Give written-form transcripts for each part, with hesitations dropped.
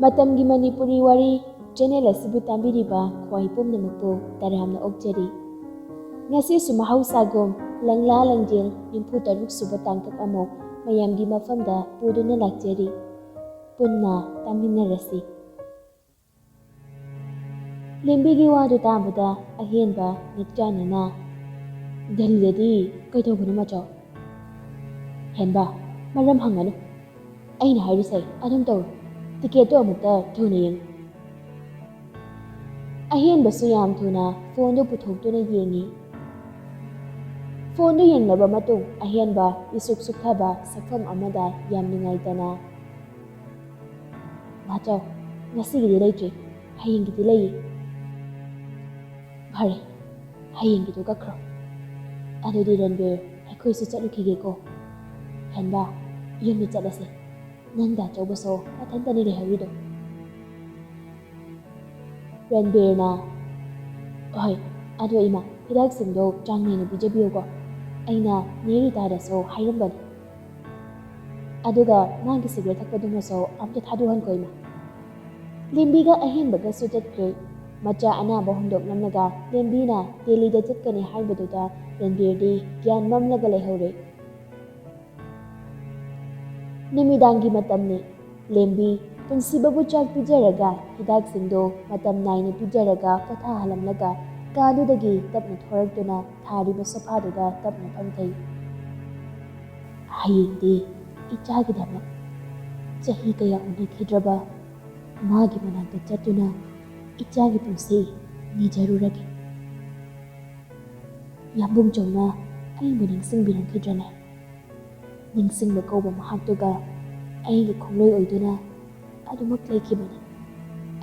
ꯃꯇꯝꯒꯤ ꯃꯅꯤꯄꯨꯔꯤ ꯋꯥꯔꯤ ꯆꯦꯅꯦꯜ ꯑꯁꯤꯕꯨ ꯇꯥꯕꯤꯔꯤꯕ ꯈ꯭ꯋꯥꯏ ꯄꯨꯝꯅꯃꯛꯄꯨ ꯇꯔꯥꯝꯅ ꯑꯣꯛꯆꯔꯤ꯫ ꯉꯁꯤꯁꯨ ꯃꯍꯧꯁꯥꯒꯨꯝ ꯂꯪꯂꯥ ꯂꯪꯖꯦꯜ 64 ꯁꯨꯕ ꯇꯥꯡꯀꯛ ꯑꯃꯨꯛ ꯃꯌꯥꯝꯒꯤ ꯃꯐꯝꯗ ꯄꯨꯗꯨꯅ ꯂꯥꯛꯆꯔꯤ꯫ ꯄꯨꯟꯅ ꯇꯥꯃꯤꯟꯅꯔꯁꯤ꯫ ꯂꯦꯝꯕꯤꯒꯤ ꯋꯥꯗꯨ ꯇꯥꯕꯗ ꯑꯍꯦꯟꯕ ꯅꯤꯛꯆꯥꯅꯅ "ꯗꯦꯜꯂꯤꯗꯗꯤ ꯀꯩꯗꯧꯕꯅꯣ ꯃꯆꯥ? ꯍꯦꯟꯕ ꯃꯔꯝ ꯍꯪꯒꯅꯨ꯫ ꯑꯩꯅ ꯍꯥꯏꯔꯤꯁꯦ ꯑꯗꯨꯝ ꯇꯧꯔꯣ꯫ ꯇꯤꯀꯦꯠꯇꯣ ꯑꯃꯨꯛꯇ ꯊꯨꯅ ꯌꯦꯡꯉꯨ." ꯑꯍꯦꯟꯕꯁꯨ ꯌꯥꯝ ꯊꯨꯅ ꯐꯣꯟꯗꯨ ꯄꯨꯊꯣꯛꯇꯨꯅ ꯌꯦꯡꯉꯤ꯫ ꯐꯣꯟꯗꯨ ꯌꯦꯡꯂꯕ ꯃꯇꯨꯡ ꯑꯍꯦꯟꯕ ꯏꯁꯨꯛ ꯁꯨꯛꯊꯕ ꯁꯛꯐꯝ ꯑꯃꯗ ꯌꯥꯝ ꯅꯨꯡꯉꯥꯏꯇꯅ "ꯃꯆꯥꯎ, ꯉꯁꯤꯒꯤꯗꯤ ꯂꯩꯇ꯭ꯔꯤ, ꯍꯌꯦꯡꯒꯤꯗꯤ ꯂꯩꯌꯦ." "ꯐꯔꯦ, ꯍꯌꯦꯡꯒꯤꯗꯨ ꯀꯛꯈ꯭ꯔꯣ꯫ ꯑꯗꯨꯗꯤ ꯔꯟꯕꯤꯔ, ꯑꯩꯈꯣꯏꯁꯨ ꯆꯠꯂꯨꯈꯤꯒꯦꯀꯣ꯫ ꯍꯦꯟꯕ, ꯌꯨꯝꯗ ꯆꯠꯂꯁꯦ꯫ ꯅꯪꯒ ꯑꯆꯧꯕꯁꯨ ꯃꯊꯟꯇꯅꯤ ꯂꯩꯍꯧꯔꯤꯗꯣ." ꯔꯟꯕꯤꯔꯅ "ꯍꯣꯏ, ꯑꯗꯣ ꯏꯃꯥ, ꯍꯤꯗꯥꯛꯁꯤꯡꯗꯣ ꯆꯥꯡ ꯅꯥꯏꯅ ꯄꯤꯖꯕꯤꯌꯨꯀꯣ꯫ ꯑꯩꯅ ꯅꯦ ꯔꯤꯇꯥꯗꯁꯨ ꯍꯥꯏꯔꯝꯕꯅꯤ. ꯑꯗꯨꯒ ꯃꯥꯒꯤ ꯁꯤꯒꯔꯦꯠ ꯊꯛꯄꯗꯨꯃꯁꯨ ꯑꯝꯇ ꯊꯥꯗꯣꯛꯍꯟꯈꯣ ꯏꯃꯥ." ꯂꯦꯝꯕꯤꯒ ꯑꯍꯦꯟꯕꯒꯁꯨ ꯆꯠꯈ꯭ꯔꯦ꯫ ꯃꯆꯥ ꯑꯅꯥꯕ ꯍꯨꯟꯗꯣꯛꯂꯝꯂꯒ ꯂꯦꯝꯕꯤꯅ ꯗꯦꯜꯂꯤꯗ ꯆꯠꯀꯅꯤ ꯍꯥꯏꯕꯗꯨꯗ ꯔꯟꯕꯤꯔꯗꯤ ꯒ꯭ꯌꯥꯟ ꯃꯝꯂꯒ ꯂꯩꯍꯧꯔꯦ꯫ ꯅꯨꯃꯤꯗꯥꯡꯒꯤ ꯃꯇꯝꯅꯤ꯫ ꯂꯦꯝꯕꯤ ꯄꯨꯟꯁꯤꯕꯕꯨ ꯆꯥꯛ ꯄꯤꯖꯔꯒ ꯍꯤꯗꯥꯛꯁꯤꯡꯗꯣ ꯃꯇꯝ ꯅꯥꯏꯅ ꯄꯤꯖꯔꯒ ꯄꯣꯊꯥꯍꯜꯂꯝꯂꯒ ꯀꯥꯗꯨꯗꯒꯤ ꯇꯞꯅ ꯊꯣꯔꯛꯇꯨꯅ ꯊꯥꯔꯤꯕ ꯁꯣꯐꯥꯗꯨꯗ ꯇꯞꯅ ꯐꯝꯊꯩ꯫ "ꯍꯌꯦꯡꯗꯤ ꯏꯆꯥꯒꯤꯗꯃꯛ ꯆꯍꯤ ꯀꯌꯥ ꯎꯅꯈꯤꯗ꯭ꯔꯕ ꯃꯥꯒꯤ ꯃꯅꯥꯛꯇ ꯆꯠꯇꯨꯅ ꯏꯆꯥꯒꯤ ꯄꯨꯟꯁꯤ ꯅꯤꯖꯔꯨꯔꯒꯦ꯫ ꯌꯥꯝꯕꯨꯡꯆꯧꯅ ꯑꯩꯕꯨ ꯅꯤꯡꯁꯤꯡꯕꯤꯔꯝꯈꯤꯗ꯭ꯔꯅꯦ? ꯅꯤꯡꯁꯤꯡꯕ ꯀꯧꯕ ꯃꯍꯥꯛꯇꯨꯒ ꯑꯩꯒꯤ ꯈꯣꯡꯂꯣꯏ ꯑꯣꯏꯗꯨꯅ ꯑꯗꯨꯃꯛ ꯂꯩꯈꯤꯕꯅꯤ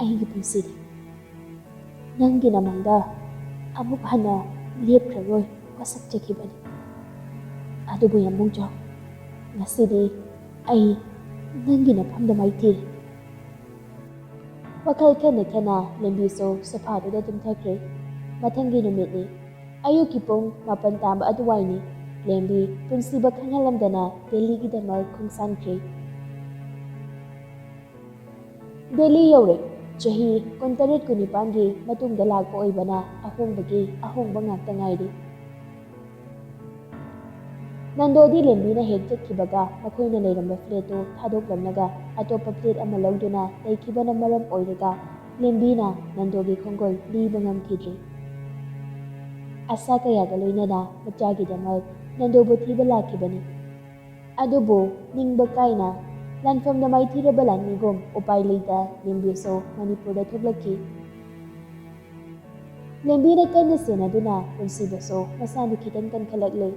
ꯑꯩꯒꯤ ꯄꯨꯟꯁꯤꯗꯤ꯫ ꯅꯪꯒꯤ ꯅꯃꯪꯗ ꯑꯃꯨꯛ ꯍꯟꯅ ꯂꯦꯞꯈ꯭ꯔꯔꯣꯏ ꯋꯥꯁꯛꯆꯈꯤꯕꯅꯤ꯫ ꯑꯗꯨꯕꯨ ꯌꯥꯝꯕꯨꯡꯆꯧ, ꯉꯁꯤꯗꯤ ꯑꯩ ꯅꯪꯒꯤ ꯅꯐꯝꯗ ꯃꯥꯏꯊꯤꯔꯦ." ꯋꯥꯈꯜ ꯈꯟꯅ ꯈꯟꯅ ꯂꯦꯝꯕꯤꯁꯨ ꯁꯣꯐꯥꯗꯨꯗ ꯇꯨꯝꯊꯈ꯭ꯔꯦ꯫ ꯃꯊꯪꯒꯤ ꯅꯨꯃꯤꯠꯅꯤ꯫ ꯑꯌꯨꯛꯀꯤ ꯄꯨꯡ 7 ꯇꯥꯕ ꯑꯗꯨꯋꯥꯏꯅꯤ꯫ ꯂꯦꯝꯕꯤ ꯄꯨꯟꯁꯤꯕ ꯈꯪꯍꯜꯂꯝꯗꯅ ꯗꯦꯜꯂꯤꯒꯤꯗꯃꯛ ꯈꯣꯡꯁꯥꯟꯈ꯭ꯔꯦ꯫ ꯗꯦꯜꯂꯤ ꯌꯧꯔꯦ꯫ ꯆꯍꯤ 18-19ꯒꯤ ꯃꯇꯨꯡꯗ ꯂꯥꯛꯄ ꯑꯣꯏꯕꯅ ꯑꯍꯣꯡꯕꯒꯤ ꯑꯍꯣꯡꯕ ꯉꯥꯛꯇ ꯉꯥꯏꯔꯤ꯫ ꯅꯟꯗꯣꯗꯤ ꯂꯦꯝꯕꯤꯅ ꯍꯦꯛ ꯆꯠꯈꯤꯕꯒ ꯃꯈꯣꯏꯅ ꯂꯩꯔꯝꯕ ꯐ꯭ꯂꯦꯠꯇꯨ ꯊꯥꯗꯣꯛꯂꯝꯂꯒ ꯑꯇꯣꯞꯄ ꯐ꯭ꯂꯦꯠ ꯑꯃ ꯂꯧꯗꯨꯅ ꯂꯩꯈꯤꯕꯅ ꯃꯔꯝ ꯑꯣꯏꯔꯒ ꯂꯦꯝꯕꯤꯅ ꯅꯟꯗꯣꯒꯤ ꯈꯣꯡꯒꯣꯜ ꯂꯤꯕ ꯉꯝꯈꯤꯗ꯭ꯔꯦ꯫ ꯑꯁꯥ ꯀꯌꯥꯒ ꯂꯣꯏꯅꯅ ꯃꯆꯥꯒꯤꯗꯃꯛ ꯅꯟꯗꯣꯕꯨ ꯊꯤꯕ ꯂꯥꯛꯈꯤꯕꯅꯤ꯫ ꯑꯗꯨꯕꯨ ꯅꯤꯡꯕ ꯀꯥꯏꯅ ꯂꯥꯟꯐꯝꯗ ꯃꯥꯏꯊꯤꯔꯕ ꯂꯥꯟꯃꯤꯒꯨꯝ ꯎꯄꯥꯏ ꯂꯩꯇ ꯂꯦꯝꯕꯤꯁꯨ ꯃꯅꯤꯄꯨꯔꯗ ꯊꯣꯛꯂꯛꯈꯤ꯫ ꯂꯦꯝꯕꯤꯅ ꯀꯟꯅ ꯁꯦꯟꯅꯗꯨꯅ ꯄꯨꯟꯁꯤꯕꯁꯨ ꯃꯁꯥꯗꯨ ꯈꯤꯇꯪ ꯀꯟꯈꯠꯂꯛꯂꯦ꯫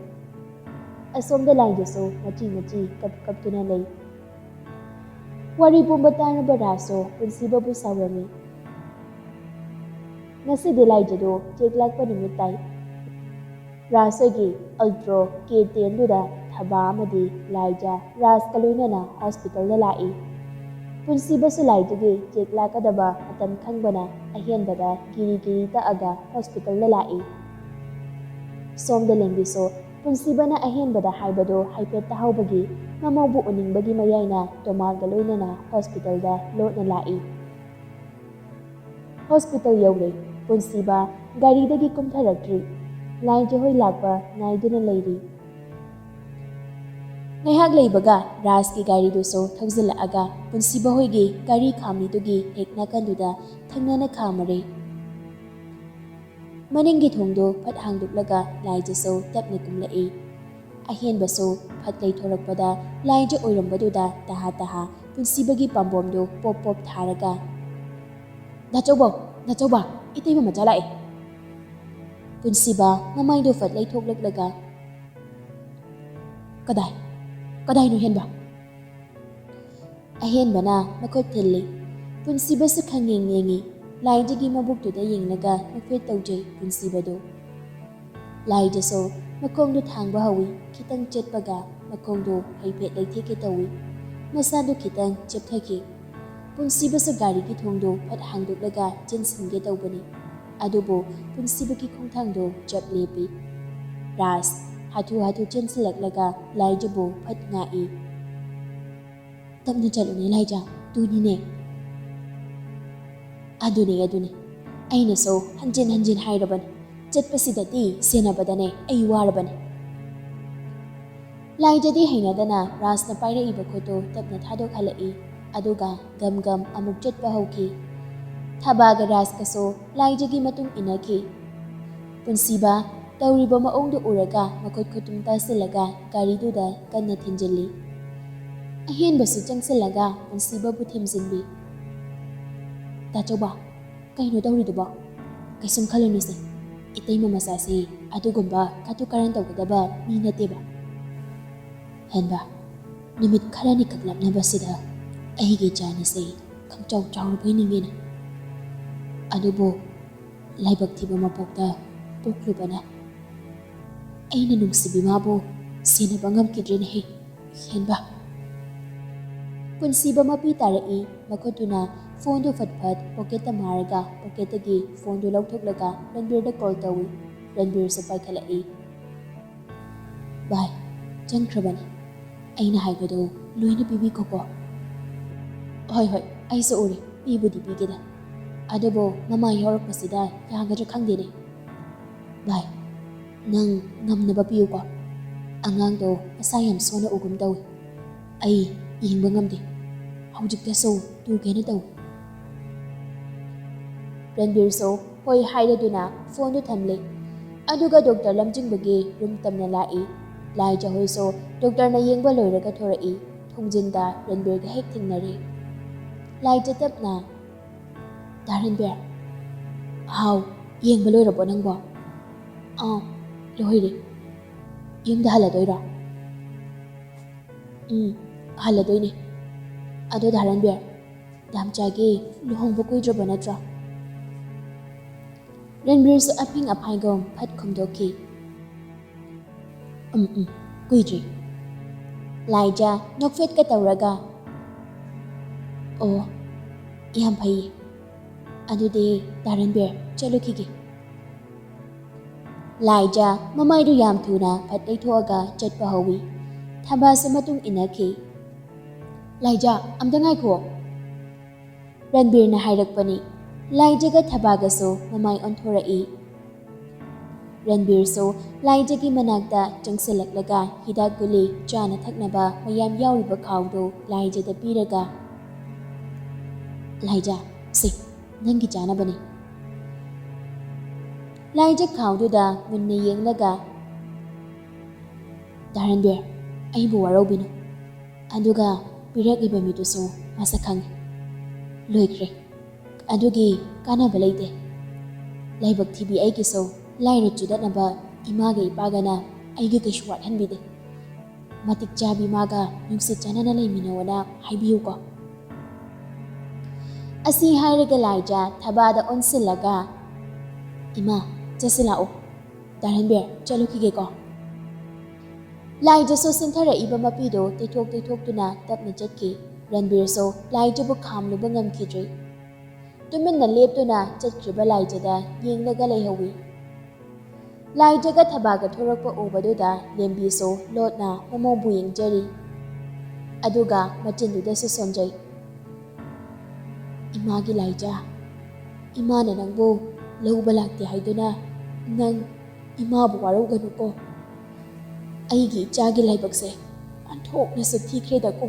ꯑꯁꯣꯝꯗ ꯂꯥꯏꯖꯁꯨ ꯃꯆꯤ ꯃꯆꯤ ꯀꯞꯇꯨꯅ ꯂꯩ꯫ ꯋꯥꯔꯤ ꯄꯨꯝꯕ ꯇꯥꯔꯕ ꯔꯥꯖꯁꯨ ꯄꯨꯟꯁꯤꯕꯕꯨ ꯁꯥꯎꯔꯝꯃꯤ꯫ ꯉꯁꯤꯗꯤ ꯂꯥꯏꯖꯗꯨ ꯆꯦꯛ ꯂꯥꯛꯄ ꯅꯨꯃꯤꯠ ꯇꯥꯏ꯫ ꯔꯥꯖꯍꯣꯏꯒꯤ ꯑꯜꯇ꯭ꯔꯣ K10ꯗꯨꯗ ꯊꯕꯥ ꯑꯃꯗꯤ ꯂꯥꯏꯖ ꯔꯥꯖꯀ ꯂꯣꯏꯅꯅ ꯍꯣꯁꯄꯤꯇꯥꯜꯗ ꯂꯥꯛꯏ꯫ ꯄꯨꯟꯁꯤꯕꯁꯨ ꯂꯥꯏꯖꯒꯤ ꯆꯦꯛ ꯂꯥꯛꯀꯗꯕ ꯃꯇꯝ ꯈꯪꯕꯅ ꯑꯍꯦꯟꯕꯗ ꯒꯤꯔꯤ ꯇꯛꯑꯒ ꯍꯣꯁꯄꯤꯇꯥꯜꯗ ꯂꯥꯛꯏ꯫ ꯁꯣꯝꯗ ꯂꯦꯝꯕꯤꯁꯨ ꯄꯨꯟꯁꯤꯕꯅ ꯑꯍꯦꯟꯕꯗ ꯍꯥꯏꯕꯗꯨ ꯍꯥꯏꯐꯦꯠ ꯇꯥꯍꯧꯕꯒꯤ ꯃꯃꯧꯕꯨ ꯎꯅꯤꯡꯕꯒꯤ ꯃꯌꯥꯏꯅ ꯇꯣꯃꯥꯒ ꯂꯣꯏꯅꯅ ꯍꯣꯁꯄꯤꯇꯥꯜꯗ ꯂꯣꯠꯅ ꯂꯥꯛꯏ꯫ ꯍꯣꯁꯄꯤꯇꯥꯜ ꯌꯧꯔꯦ꯫ ꯄꯨꯟꯁꯤꯕ ꯒꯥꯔꯤꯗꯒꯤ ꯀꯨꯝꯊꯔꯛꯇ꯭ꯔꯤ꯫ ꯂꯥꯏꯖꯍꯣꯏ ꯂꯥꯛꯄ ꯉꯥꯏꯗꯨꯅ ꯂꯩꯔꯤ꯫ ꯉꯥꯏꯍꯥꯛ ꯂꯩꯕꯒ ꯔꯥꯖꯀꯤ ꯒꯥꯔꯤꯗꯨꯁꯨ ꯊꯧꯖꯤꯜꯂꯛꯑꯒ ꯄꯨꯟꯁꯤꯕ ꯍꯣꯏꯒꯤ ꯒꯥꯔꯤ ꯈꯥꯝꯂꯤꯗꯨꯒꯤ ꯍꯦꯛ ꯅꯥꯀꯟꯗꯨꯗ ꯊꯪꯅꯅ ꯈꯥꯝꯃꯔꯦ꯫ ꯃꯅꯤꯡꯒꯤ ꯊꯣꯡꯗꯨ ꯐꯠ ꯍꯥꯡꯗꯣꯛꯂꯒ ꯂꯥꯏꯖꯁꯨ ꯇꯞꯅ ꯀꯨꯝꯂꯛꯏ꯫ ꯑꯍꯦꯟꯕꯁꯨ ꯐꯠ ꯂꯩꯊꯣꯔꯛꯄꯗ ꯂꯥꯏꯖ ꯑꯣꯏꯔꯝꯕꯗꯨꯗ ꯇꯍꯥ ꯄꯨꯟꯁꯤꯕꯒꯤ ꯄꯥꯝꯕꯣꯝꯗꯨ ꯄꯣꯞ ꯄꯣꯞ ꯊꯥꯔꯒ "ꯗꯥꯆꯧꯕ, ꯗꯥꯆꯧꯕ, ꯏꯇꯩꯃ ꯃꯆꯥ ꯂꯥꯛꯑꯦ." ꯄꯨꯟꯁꯤꯕ ꯃꯃꯥꯏꯗꯨ ꯐꯠ ꯂꯩꯊꯣꯛꯂꯛꯂꯒ "ꯀꯗꯥꯏꯅꯣ ꯍꯦꯟꯕ?" ꯑꯍꯦꯟꯕꯅ ꯃꯈꯨꯠ ꯊꯤꯜꯂꯤ꯫ ꯄꯨꯟꯁꯤꯕꯁꯨ ꯈꯪꯌꯦꯡ ꯌꯦꯡꯉꯤ꯫ ꯂꯥꯏꯖꯒꯤ ꯃꯕꯨꯛꯇꯨꯗ ꯌꯦꯡꯂꯒ ꯅꯣꯛꯐꯦꯠ ꯇꯧꯖꯩ ꯄꯨꯟꯁꯤꯕꯗꯨ꯫ ꯂꯥꯏꯖꯁꯨ ꯃꯈꯣꯡꯗꯨ ꯊꯥꯡꯕ ꯍꯧꯏ꯫ ꯈꯤꯇꯪ ꯆꯠꯄꯒ ꯃꯈꯣꯡꯗꯨ ꯍꯥꯏꯐꯦꯠ ꯂꯩꯊꯦꯛꯀꯦ ꯇꯧꯏ꯫ ꯃꯁꯥꯗꯨ ꯈꯤꯇꯪ ꯆꯦꯞꯊꯈꯤ꯫ ꯄꯨꯟꯁꯤꯕꯁꯨ ꯒꯥꯔꯤꯒꯤ ꯊꯣꯡꯗꯨ ꯐꯠ ꯍꯥꯡꯗꯣꯛꯂꯒ ꯆꯦꯟꯁꯤꯟꯒꯦ ꯇꯧꯕꯅꯤ꯫ ꯑꯗꯨꯕꯨ ꯄꯨꯟꯁꯤꯕꯒꯤ ꯈꯣꯡꯊꯥꯡꯗꯨ ꯆꯞ ꯂꯦꯞꯄꯤ꯫ ꯔꯥꯖ ꯍꯥꯊꯨ ꯆꯦꯟꯁꯤꯜꯂꯛꯂꯒ ꯂꯥꯏꯖꯕꯨ ꯐꯠ ꯉꯥꯛꯏ꯫ "ꯇꯞꯅ ꯆꯠꯂꯨꯅꯦ ꯂꯥꯏꯖ, ꯇꯨꯅꯤꯅꯦ." ꯑꯗꯨꯅꯤ ꯑꯩꯅꯁꯨ ꯍꯟꯖꯤꯟ ꯍꯥꯏꯔꯕꯅꯤ ꯆꯠꯄꯁꯤꯗꯗꯤ ꯁꯦꯟꯅꯕꯗꯅꯦ ꯑꯩ ꯋꯥꯔꯕꯅꯤ꯫ ꯂꯥꯏꯖꯗꯤ ꯍꯩꯅꯗꯅ ꯔꯥꯖꯅ ꯄꯥꯏꯔꯛꯏꯕ ꯈꯨꯠꯇꯨ ꯇꯞꯅ ꯊꯥꯗꯣꯛꯍꯜꯂꯛꯏ ꯑꯗꯨꯒ ꯒꯝ ꯑꯃꯨꯛ ꯆꯠꯄ ꯍꯧꯈꯤ꯫ ꯊꯕꯥꯒ ꯔꯥꯖꯀꯁꯨ ꯂꯥꯏꯖꯒꯤ ꯃꯇꯨꯡ ꯏꯟꯅꯈꯤ꯫ ꯄꯨꯟꯁꯤꯕ ꯇꯧꯔꯤꯕ ꯃꯑꯣꯡꯗꯨ ꯎꯔꯒ ꯃꯈꯨꯠ ꯈꯨꯠꯇꯨꯝ ꯇꯥꯁꯤꯜꯂꯒ ꯒꯥꯔꯤꯗꯨꯗ ꯀꯟꯅ ꯊꯤꯟꯖꯤꯜꯂꯤ꯫ ꯑꯍꯦꯟꯕꯁꯨ ꯆꯪꯁꯤꯜꯂꯒ ꯄꯨꯟꯁꯤꯕꯕꯨ ꯊꯦꯝꯖꯤꯟꯕꯤ꯫ ꯇꯥꯆꯧꯕ, ꯀꯩꯅꯣ ꯇꯧꯔꯤꯗꯨꯕꯣ? ꯀꯩꯁꯨꯝ ꯈꯜꯂꯨꯅꯨꯁꯦ, ꯏꯇꯩꯃ ꯃꯆꯥꯁꯤ ꯑꯗꯨꯒꯨꯝꯕ ꯀꯥꯇꯨ ꯀꯥꯔꯟ ꯇꯧꯒꯗꯕ ꯃꯤ ꯅꯠꯇꯦꯕ꯫ ꯍꯦꯟꯕ, ꯅꯨꯃꯤꯠ ꯈꯔꯅꯤꯈꯛ ꯂꯥꯞꯅꯕꯁꯤꯗ ꯑꯩꯒꯤ ꯏꯆꯥꯅꯤꯁꯦ ꯈꯪꯆꯥꯎ ꯆꯥꯎꯔꯕꯣꯏ ꯅꯤꯡꯉꯤꯅꯦ꯫ ꯑꯗꯨꯕꯨ ꯂꯥꯏꯕꯛ ꯊꯤꯕ ꯃꯄꯣꯛꯇ ꯄꯣꯛꯂꯨꯕꯅ ꯑꯩꯅ ꯅꯨꯡꯁꯤꯕꯤ ꯃꯥꯕꯨ ꯁꯦꯟꯅꯕ ꯉꯝꯈꯤꯗ꯭ꯔꯦꯅꯦꯍꯦ ꯍꯦꯟꯕ꯫ ꯄꯨꯟꯁꯤꯕ ꯃꯄꯤ ꯇꯥꯔꯛꯏ꯫ ꯃꯈꯨꯠꯇꯨꯅ ꯐꯣꯟꯗꯨ ꯐꯠ ꯄꯣꯀꯦꯠꯇ ꯃꯥꯔꯒ ꯄꯣꯀꯦꯠꯇꯒꯤ ꯐꯣꯟꯗꯨ ꯂꯧꯊꯣꯛꯂꯒ ꯔꯟꯕꯤꯔꯗ ꯀꯣꯜ ꯇꯧꯏ꯫ ꯔꯟꯕꯤꯔꯁꯨ ꯄꯥꯏꯈꯠꯂꯛꯏ꯫ ꯚꯥꯏ, ꯆꯪꯈ꯭ꯔꯕꯅꯤ꯫ ꯑꯩꯅ ꯍꯥꯏꯕꯗꯣ ꯂꯣꯏꯅ ꯄꯤꯕꯤꯈꯣꯀꯣ꯫ ꯍꯣꯏ ꯑꯩꯁꯨ ꯎꯔꯦ, ꯄꯤꯕꯨꯗꯤ ꯄꯤꯒꯦꯗ꯫ ꯑꯗꯨꯕꯨ ꯃꯃꯥ ꯌꯥꯎꯔꯛꯄꯁꯤꯗ ꯌꯥꯒꯗ꯭ꯔꯥ ꯈꯪꯗꯦꯅꯦ꯫ ꯚꯥꯏ, ꯅꯪ ꯉꯝꯅꯕ ꯄꯤꯌꯨꯀꯣ꯫ ꯑꯉꯥꯡꯗꯣ ꯃꯁꯥ ꯌꯥꯝ ꯁꯣꯟꯅ ꯎꯒꯨꯝ ꯇꯧꯏ꯫ ꯑꯩ ꯌꯦꯡꯕ ꯉꯝꯗꯦ, ꯍꯧꯖꯤꯛꯇꯁꯨ ꯇꯨꯒꯦꯅ ꯇꯧꯏ꯫ ꯔꯟꯕꯤꯔꯁꯨ ꯍꯣꯏ ꯍꯥꯏꯔꯗꯨꯅ ꯐꯣꯟꯗꯨ ꯊꯝꯂꯦ꯫ ꯑꯗꯨꯒ ꯗꯣꯛꯇꯔ ꯂꯝꯖꯤꯡꯕꯒꯤ ꯔꯨꯝ ꯇꯝꯅ ꯂꯥꯛꯏ꯫ ꯂꯥꯏꯖ ꯍꯣꯏꯁꯨ ꯗꯣꯛꯇꯔꯅ ꯌꯦꯡꯕ ꯂꯣꯏꯔꯒ ꯊꯣꯔꯛꯏ꯫ ꯊꯣꯡꯖꯤꯟꯗ ꯔꯟꯕꯤꯔꯒ ꯍꯦꯛ ꯊꯦꯡꯅꯔꯦ꯫ ꯂꯥꯏꯖ ꯇꯞꯅ, ꯗꯥ ꯔꯟꯕꯤꯔ꯫ ꯍꯥꯎ, ꯌꯦꯡꯕ ꯂꯣꯏꯔꯕꯣ ꯅꯪꯕꯣ? ꯂꯣꯏꯔꯦ꯫ ꯌꯨꯝꯗ ꯍꯜꯂꯗꯣꯏꯔꯣ? ꯍꯜꯂꯗꯣꯏꯅꯦ꯫ ꯑꯗꯣ ꯗꯥ ꯔꯟꯕꯤꯔ, ꯗꯥꯝꯆꯥꯒꯤ ꯂꯨꯍꯣꯡꯕ ꯀꯨꯏꯗ꯭ꯔꯕ ꯅꯠꯇ꯭ꯔꯣ? ꯔꯟꯕꯤꯔꯁꯨ ꯑꯐꯤꯡ ꯑꯐꯥꯏꯒꯨꯝ ꯐꯠ ꯈꯨꯝꯗꯣꯛꯈꯤ꯫ ꯀꯨꯏꯗ꯭ꯔꯤ꯫ ꯂꯥꯏꯖ ꯅꯣꯛꯐꯦꯠꯀ ꯇꯧꯔꯒ, ꯑꯣ, ꯌꯥꯝ ꯐꯩꯌꯦ꯫ ꯑꯗꯨꯗꯤ ꯗꯥ ꯔꯟꯕꯤꯔ, ꯆꯠꯂꯨꯈꯤꯒꯦ꯫ ꯂꯥꯏꯖ ꯃꯃꯥꯏꯗꯨ ꯌꯥꯝ ꯊꯨꯅ ꯐꯠ ꯇꯩꯊꯣꯛꯑꯒ ꯆꯠꯄ ꯍꯧꯏ꯫ ꯊꯕꯥꯁꯨ ꯃꯇꯨꯡ ꯏꯟꯅꯈꯤ꯫ ꯂꯥꯏꯖ, ꯑꯝꯇ ꯉꯥꯏꯈꯣ꯫ ꯔꯟꯕꯤꯔꯅ ꯍꯥꯏꯔꯛꯄꯅꯤ꯫ ꯂꯥꯏꯖꯒ ꯊꯕꯥꯒꯁꯨ ꯃꯃꯥꯏ ꯑꯣꯟꯊꯣꯔꯛꯏ꯫ ꯔꯟꯕꯤꯔꯁꯨ ꯂꯥꯏꯖꯒꯤ ꯃꯅꯥꯛꯇ ꯆꯪꯁꯤꯜꯂꯛꯂꯒ ꯍꯤꯗꯥꯛ ꯒꯨꯂꯤ ꯆꯥꯅ ꯊꯛꯅꯕ ꯃꯌꯥꯝ ꯌꯥꯎꯔꯤꯕ ꯈꯥꯎꯗꯨ ꯂꯥꯏꯖꯗ ꯄꯤꯔꯒ, ꯂꯥꯏꯖ, ꯁꯦ, ꯅꯪꯒꯤ ꯆꯥꯅꯕꯅꯤ꯫ ꯂꯥꯏꯖ ꯈꯥꯎꯗꯨꯗ ꯃꯨꯟꯅ ꯌꯦꯡꯂꯒ, ꯗꯥ ꯔꯟꯕꯤꯔ, ꯑꯩꯕꯨ ꯋꯥꯔꯧꯕꯤꯅꯨ꯫ ꯑꯗꯨꯒ ꯄꯤꯔꯛꯂꯤꯕ ꯃꯤꯗꯨꯁꯨ ꯃꯁꯛ ꯈꯪꯉꯤ꯫ ꯂꯣꯏꯈ꯭ꯔꯦ, ꯑꯗꯨꯒꯤ ꯀꯥꯟꯅꯕ ꯂꯩꯇꯦ꯫ ꯂꯥꯏꯕꯛ ꯊꯤꯕꯤ ꯑꯩꯒꯤꯁꯨ ꯂꯥꯏꯔ ꯆꯨꯗꯠꯅꯕ ꯏꯃꯥꯒ ꯏꯄꯥꯒꯅ ꯑꯩꯒꯤ ꯀꯩꯁꯨ ꯋꯥꯠꯍꯟꯕꯤꯗꯦ꯫ ꯃꯇꯤꯛ ꯆꯥꯕꯤ ꯃꯥꯒ ꯅꯨꯡꯁꯤ ꯆꯥꯟꯅꯅ ꯂꯩꯃꯤꯟꯅꯧꯑꯣꯅ ꯍꯥꯏꯕꯤꯌꯨꯀꯣ꯫ ꯑꯁꯤ ꯍꯥꯏꯔꯒ ꯂꯥꯏꯖ ꯊꯕꯥꯗ ꯑꯣꯟꯁꯤꯜꯂꯒ, ꯏꯃꯥ, ꯆꯠꯁꯤ ꯂꯥꯛꯑꯣ꯫ ꯗꯥ ꯔꯟꯕꯤꯔ, ꯆꯠꯂꯨꯈꯤꯒꯦꯀꯣ꯫ ꯂꯥꯏꯖꯁꯨ ꯆꯦꯟꯊꯔꯛꯏꯕ ꯃꯄꯤꯗꯨ ꯇꯩꯊꯣꯛꯇꯨꯅ ꯇꯞꯅ ꯆꯠꯈꯤ꯫ ꯔꯟꯕꯤꯔꯁꯨ ꯂꯥꯏꯖꯕꯨ ꯈꯥꯝꯂꯨꯕ ꯉꯝꯈꯤꯗ꯭ꯔꯦ꯫ ꯇꯨꯃꯤꯟꯅ ꯂꯦꯞꯇꯨꯅ ꯆꯠꯈ꯭ꯔꯤꯕ ꯂꯥꯏꯖꯗ ꯌꯦꯡꯂꯒ ꯂꯩꯍꯧꯏ꯫ ꯂꯥꯏꯖꯒ ꯊꯕꯥꯒ ꯊꯣꯔꯛꯄ ꯎꯕꯗꯨꯗ ꯂꯦꯝꯕꯤꯁꯨ ꯂꯣꯠꯅ ꯃꯃꯧꯕꯨ ꯌꯦꯡꯖꯔꯤ꯫ ꯑꯗꯨꯒ ꯃꯆꯤꯟꯗꯨꯗꯁꯨ ꯁꯣꯟꯖꯩ꯫ ꯏꯃꯥꯒꯤ ꯂꯥꯏꯖ, ꯏꯃꯥꯅ ꯅꯪꯕꯨ ꯂꯧꯕ ꯂꯥꯛꯇꯦ ꯍꯥꯏꯗꯨꯅ ꯅꯪ ꯏꯃꯥꯕꯨ ꯋꯥꯔꯧꯒꯅꯨꯀꯣ꯫ ꯑꯩꯒꯤ ꯏꯆꯥꯒꯤ ꯂꯥꯏꯕꯛꯁꯦ ꯑꯣꯟꯊꯣꯛꯅꯁꯨ ꯊꯤꯈ꯭ꯔꯦꯗꯀꯣ꯫